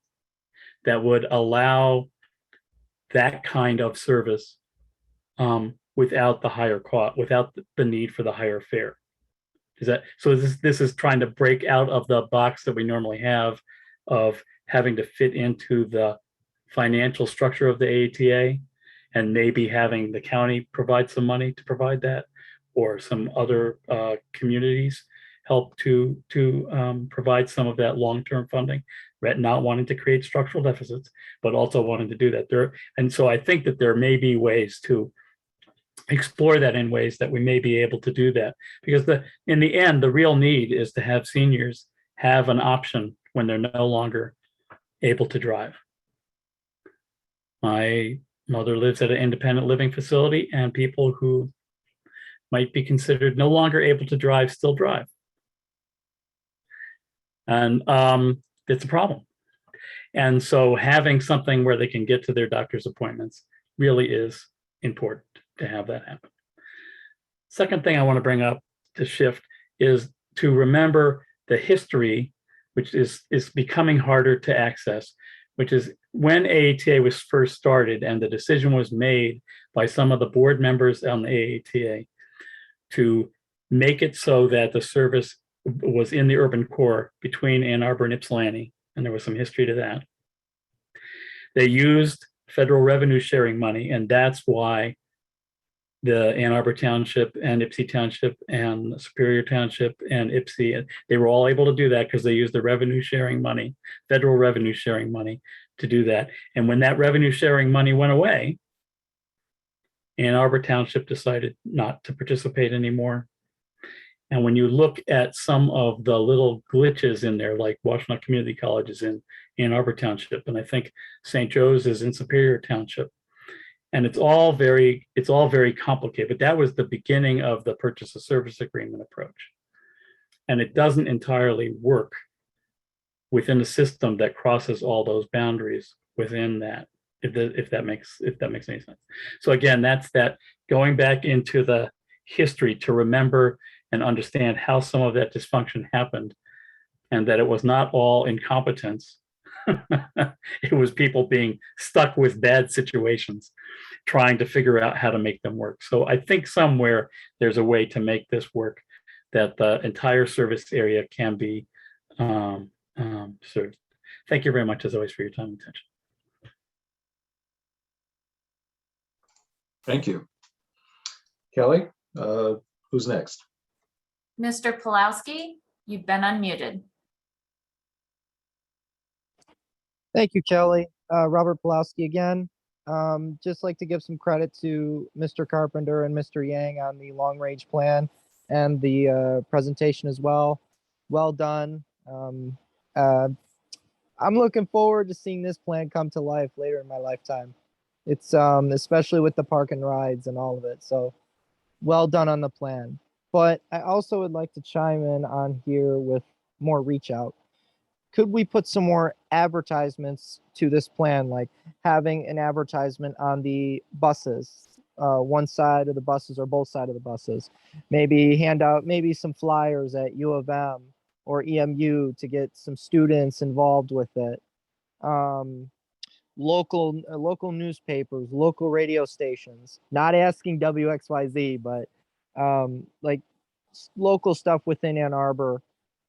that would allow that kind of service without the higher cost, without the need for the higher fare. Is that so? This is trying to break out of the box that we normally have of having to fit into the financial structure of the AATA, and maybe having the county provide some money to provide that, or some other communities help to provide some of that long-term funding, not wanting to create structural deficits, but also wanting to do that. And so I think that there may be ways to explore that, in ways that we may be able to do that, because in the end, the real need is to have seniors have an option when they're no longer able to drive. My mother lives at an independent living facility, and people who might be considered no longer able to drive still drive. And it's a problem. And so having something where they can get to their doctor's appointments really is important to have that happen. Second thing I want to bring up to shift is to remember the history, which is becoming harder to access, which is when AATA was first started and the decision was made by some of the board members on the AATA to make it so that the service was in the urban core between Ann Arbor and Ypsilanti, and there was some history to that. They used federal revenue sharing money, and that's why the Ann Arbor Township and Ypsi Township and Superior Township and Ypsi, they were all able to do that because they used the revenue sharing money, federal revenue sharing money, to do that. And when that revenue sharing money went away, Ann Arbor Township decided not to participate anymore. And when you look at some of the little glitches in there, like Washtenaw Community College is in Ann Arbor Township, and I think St. Joe's is in Superior Township, and it's all very complicated. But that was the beginning of the purchase of service agreement approach, and it doesn't entirely work within a system that crosses all those boundaries within that. If that makes any sense. So again, that's that going back into the history to remember and understand how some of that dysfunction happened, and that it was not all incompetence. It was people being stuck with bad situations, trying to figure out how to make them work. So I think somewhere there's a way to make this work, that the entire service area can be served. Thank you very much, as always, for your time and attention. Thank you. Kelly, who's next? Mr. Pulowski, you've been unmuted. Thank you, Kelly. Robert Pulowski again. Just like to give some credit to Mr. Carpenter and Mr. Yang on the long range plan and the presentation as well. Well done. Uh, I'm looking forward to seeing this plan come to life later in my lifetime. It's especially with the park and rides and all of it. So well done on the plan. But I also would like to chime in on here with more reach out. Could we put some more advertisements to this plan, like having an advertisement on the buses, one side of the buses or both sides of the buses? Maybe hand out maybe some flyers at U of M or EMU to get some students involved with it. Local newspapers, local radio stations. Not asking WXYZ, but like local stuff within Ann Arbor,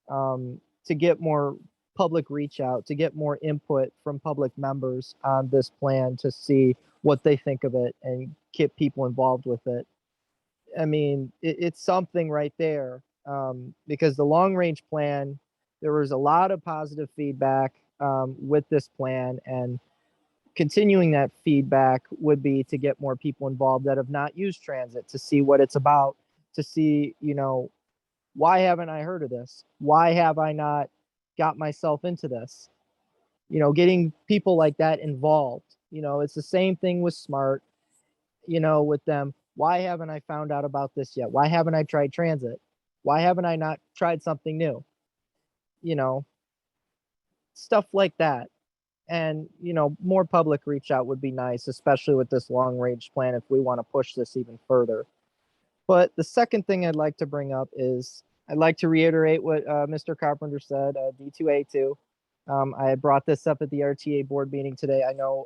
to get more public reach out, to get more input from public members on this plan to see what they think of it and get people involved with it. I mean, it's something right there, because the long range plan, there was a lot of positive feedback with this plan, and continuing that feedback would be to get more people involved that have not used transit to see what it's about, to see, why haven't I heard of this? Why have I not got myself into this? Getting people like that involved. It's the same thing with SMART, with them. Why haven't I found out about this yet? Why haven't I tried transit? Why haven't I not tried something new? Stuff like that. And, more public reach out would be nice, especially with this long range plan if we want to push this even further. But the second thing I'd like to bring up is I'd like to reiterate what Mr. Carpenter said, D2A2. I had brought this up at the RTA board meeting today. I know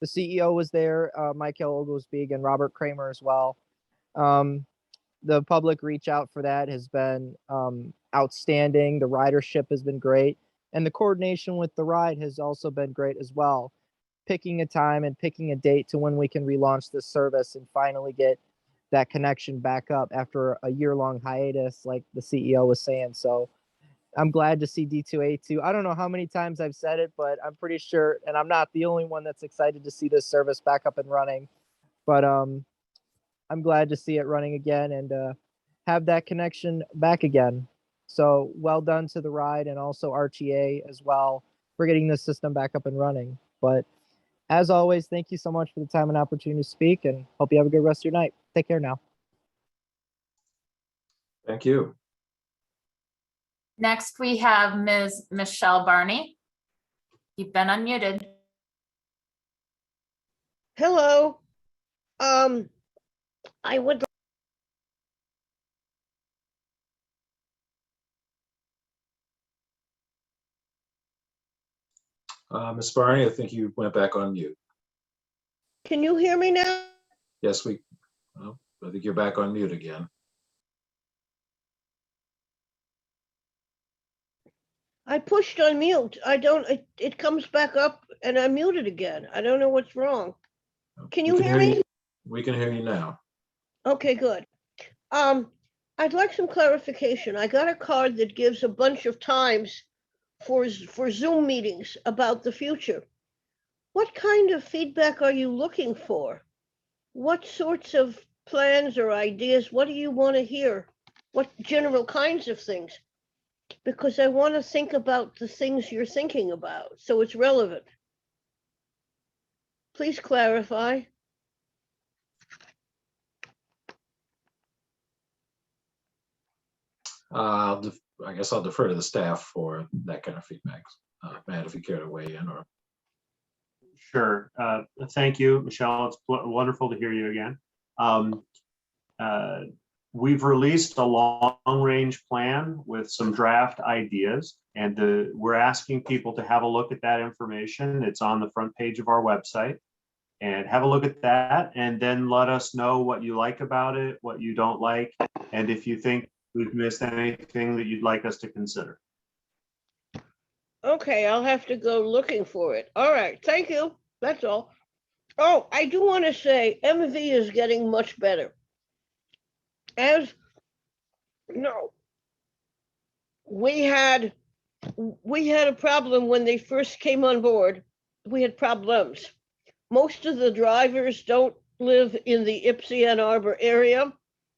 the CEO was there, Michael Oglesbeek and Robert Kramer as well. The public reach out for that has been outstanding. The ridership has been great. And the coordination with TheRide has also been great as well. Picking a time and picking a date to when we can relaunch this service and finally get that connection back up after a year-long hiatus, like the CEO was saying. So I'm glad to see D2A2. I don't know how many times I've said it, but I'm pretty sure, and I'm not the only one that's excited to see this service back up and running. But I'm glad to see it running again and have that connection back again. So well done to TheRide and also RTA as well for getting this system back up and running. But as always, thank you so much for the time and opportunity to speak, and hope you have a good rest of your night. Take care now. Thank you. Next, we have Ms. Michelle Barney. You've been unmuted. Hello. I would Ms. Barney, I think you went back on mute. Can you hear me now? Yes, well, I think you're back on mute again. I pushed unmute. It comes back up and I'm muted again. I don't know what's wrong. Can you hear me? We can hear you now. Okay, good. I'd like some clarification. I got a card that gives a bunch of times for Zoom meetings about the future. What kind of feedback are you looking for? What sorts of plans or ideas? What do you want to hear? What general kinds of things? Because I want to think about the things you're thinking about, so it's relevant. Please clarify. I guess I'll defer to the staff for that kind of feedback. Matt, if you care to weigh in or. Sure. Thank you, Michelle. It's wonderful to hear you again. We've released a long-range plan with some draft ideas, and we're asking people to have a look at that information. It's on the front page of our website. And have a look at that, and then let us know what you like about it, what you don't like, and if you think we've missed anything that you'd like us to consider. Okay, I'll have to go looking for it. All right, thank you. That's all. Oh, I do want to say MV is getting much better. As no, we had a problem when they first came on board. We had problems most of the drivers don't live in the Ypsi Ann Arbor area.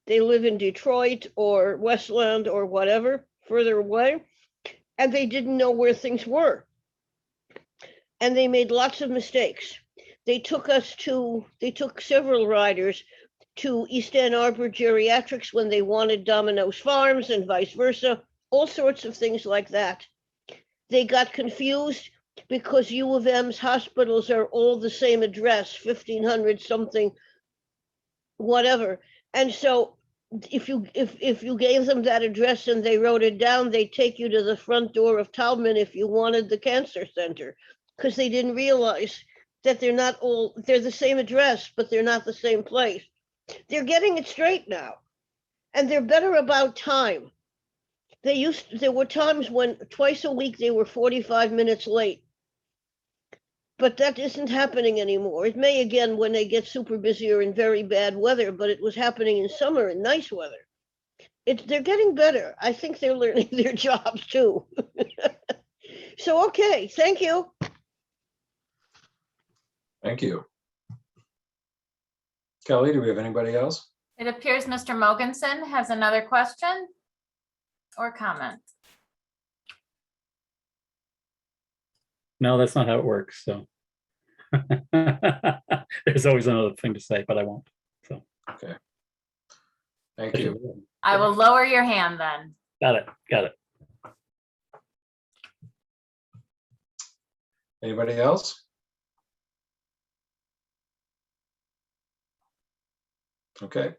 They live in Detroit or Westland or whatever, further away, and they didn't know where things were. And they made lots of mistakes. They took several riders to East Ann Arbor Geriatrics when they wanted Domino's Farms and vice versa, all sorts of things like that. They got confused because U of M's hospitals are all the same address, 1500 something, whatever. And so if you gave them that address and they wrote it down, they take you to the front door of Taubman if you wanted the cancer center, because they didn't realize that they're the same address, but they're not the same place. They're getting it straight now, and they're better about time. There were times when twice a week they were 45 minutes late, but that isn't happening anymore. It may again when they get super busy or in very bad weather, but it was happening in summer and nice weather. They're getting better. I think they're learning their jobs too. So, okay, thank you. Thank you. Kelly, do we have anybody else? It appears Mr. Mogensen has another question or comment. No, that's not how it works, so. There's always another thing to say, but I won't, so. Okay. Thank you. I will lower your hand then. Got it. Anybody else? Okay,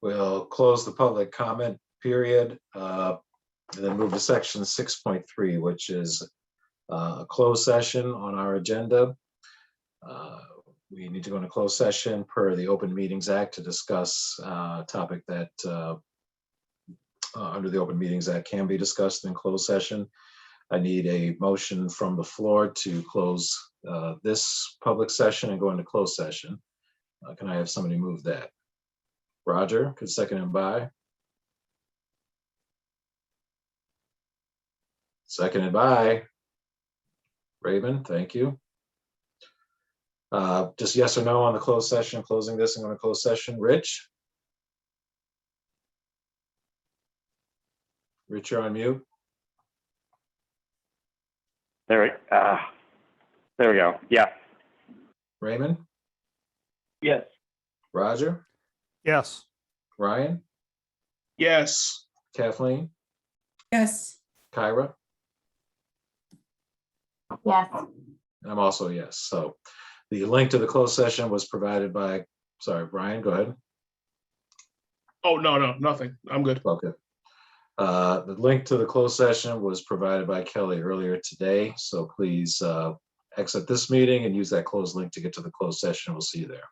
we'll close the public comment period and then move to section 6.3, which is a closed session on our agenda. We need to go into closed session per the Open Meetings Act to discuss a topic that under the Open Meetings Act can be discussed in closed session. I need a motion from the floor to close this public session and go into closed session. Can I have somebody move that? Roger, could second him by. Seconded by. Raven, thank you. Just yes or no on the closed session, closing this and going to closed session. Rich? Rich, you're on mute. There we go. Yeah. Raymond? Yes. Roger? Yes. Ryan? Yes. Kathleen? Yes. Kyra? Yes. And I'm also a yes. So the link to the closed session was provided by, sorry, Brian, go ahead. Oh, no, nothing. I'm good. Okay. The link to the closed session was provided by Kelly earlier today. So please exit this meeting and use that closed link to get to the closed session. We'll see you there.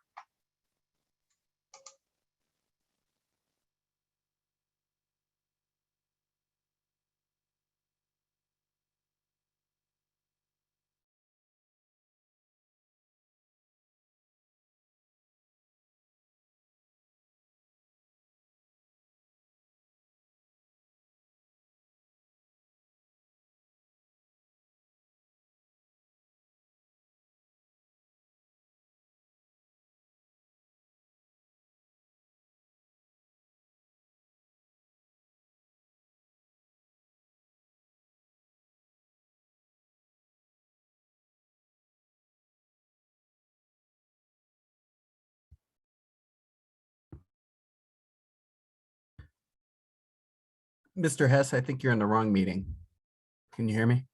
Mr. Hess, I think you're in the wrong meeting. Can you hear me?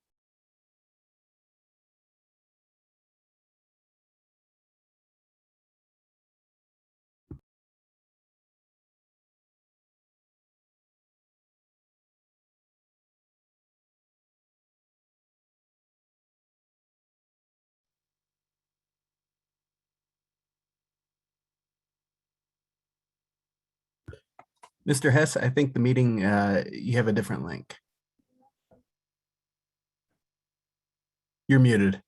Mr. Hess, I think the meeting, you have a different link. You're muted.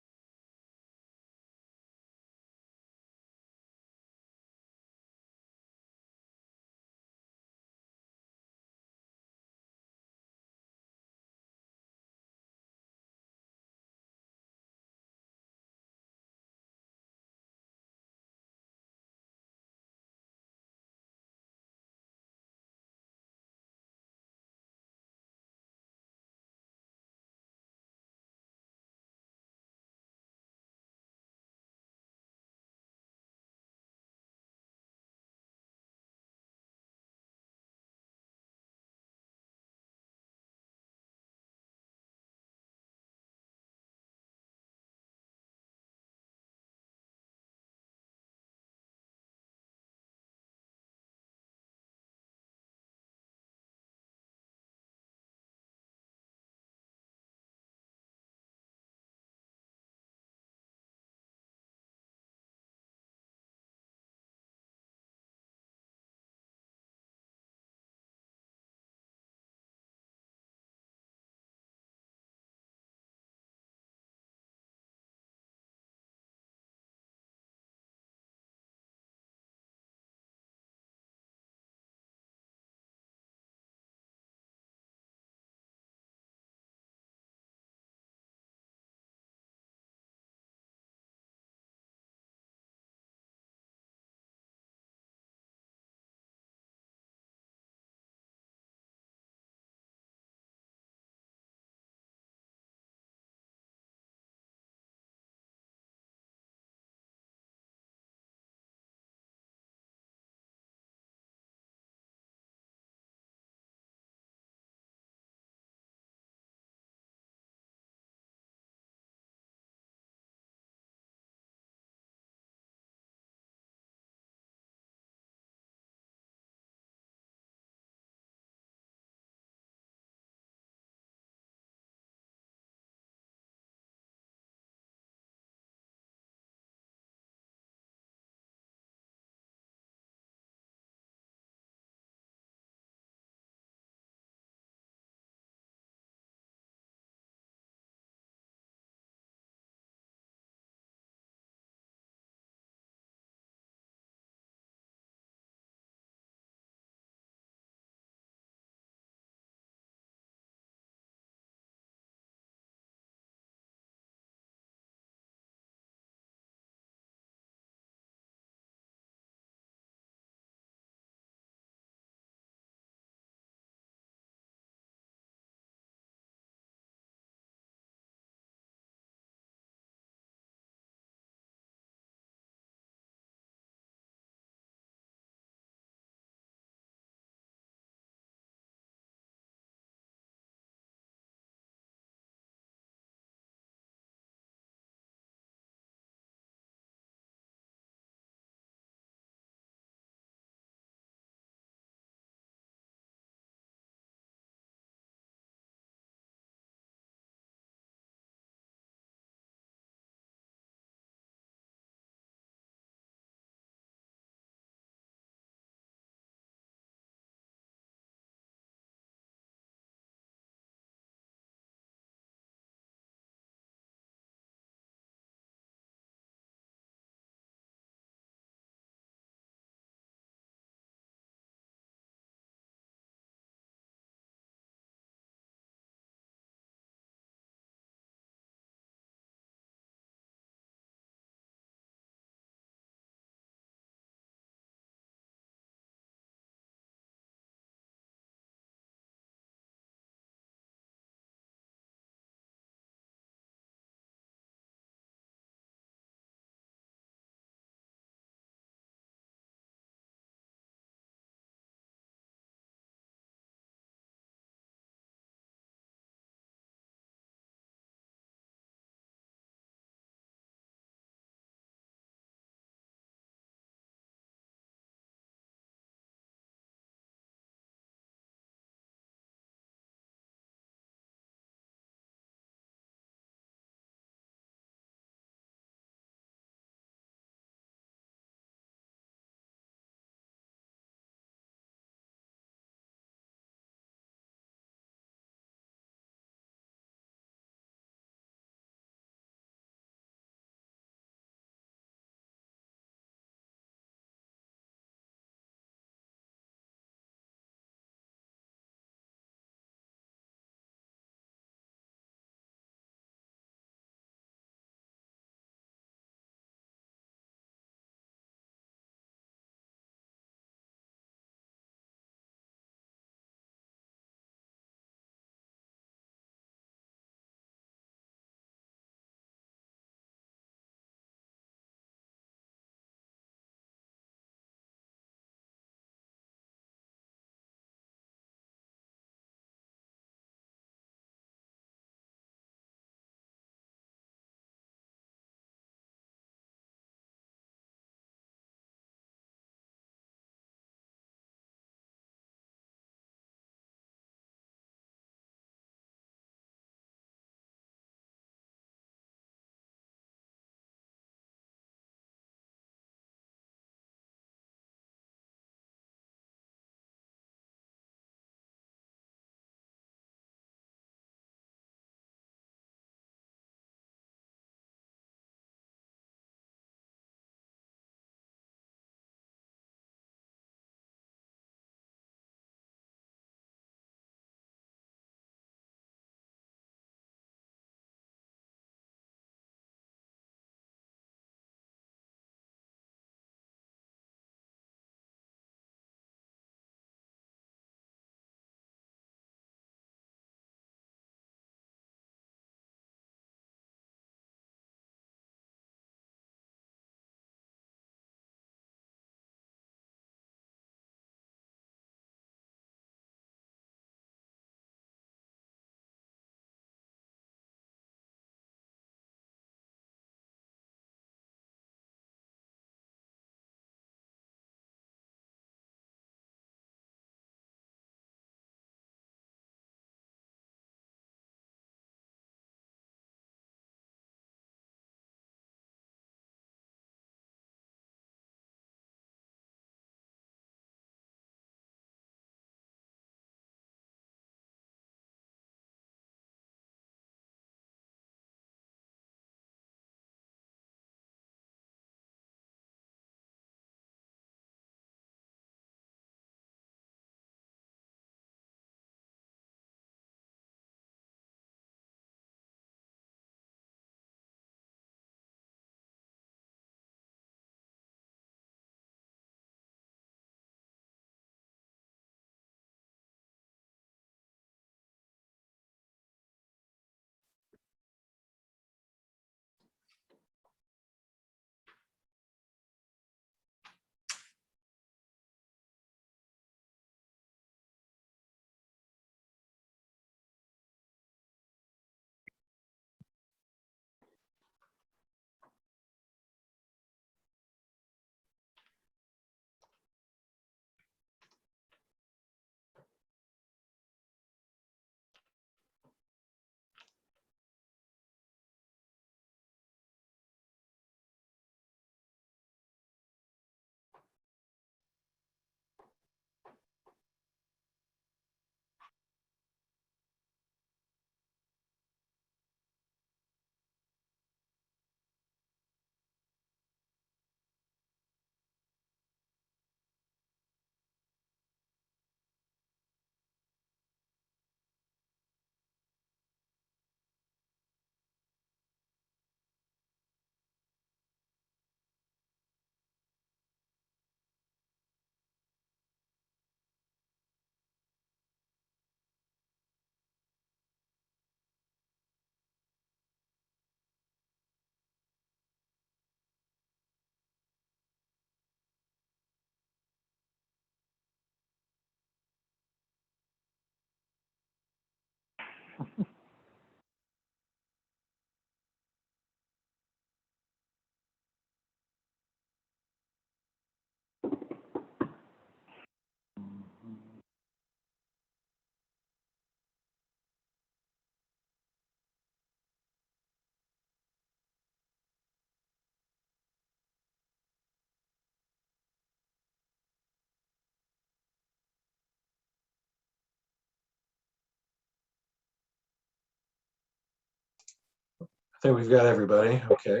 think we've got everybody. Okay.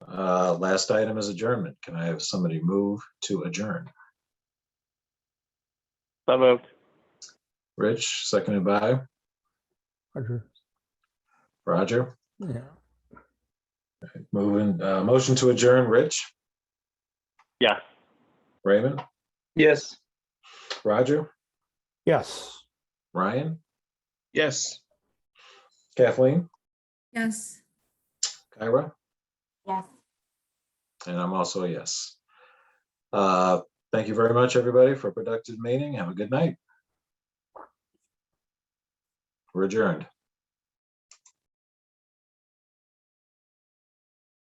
Last item is adjournment. Can I have somebody move to adjourn? So moved. Rich, seconded by Roger. Roger. Yeah. Moving, motion to adjourn, Rich, Yes. Raymond, Yes. Roger, Yes. Ryan, Yes. Kathleen, Yes. Kyra, Yes. and I'm also a yes. Thank you very much, everybody, for a productive meeting. Have a good night. We're adjourned.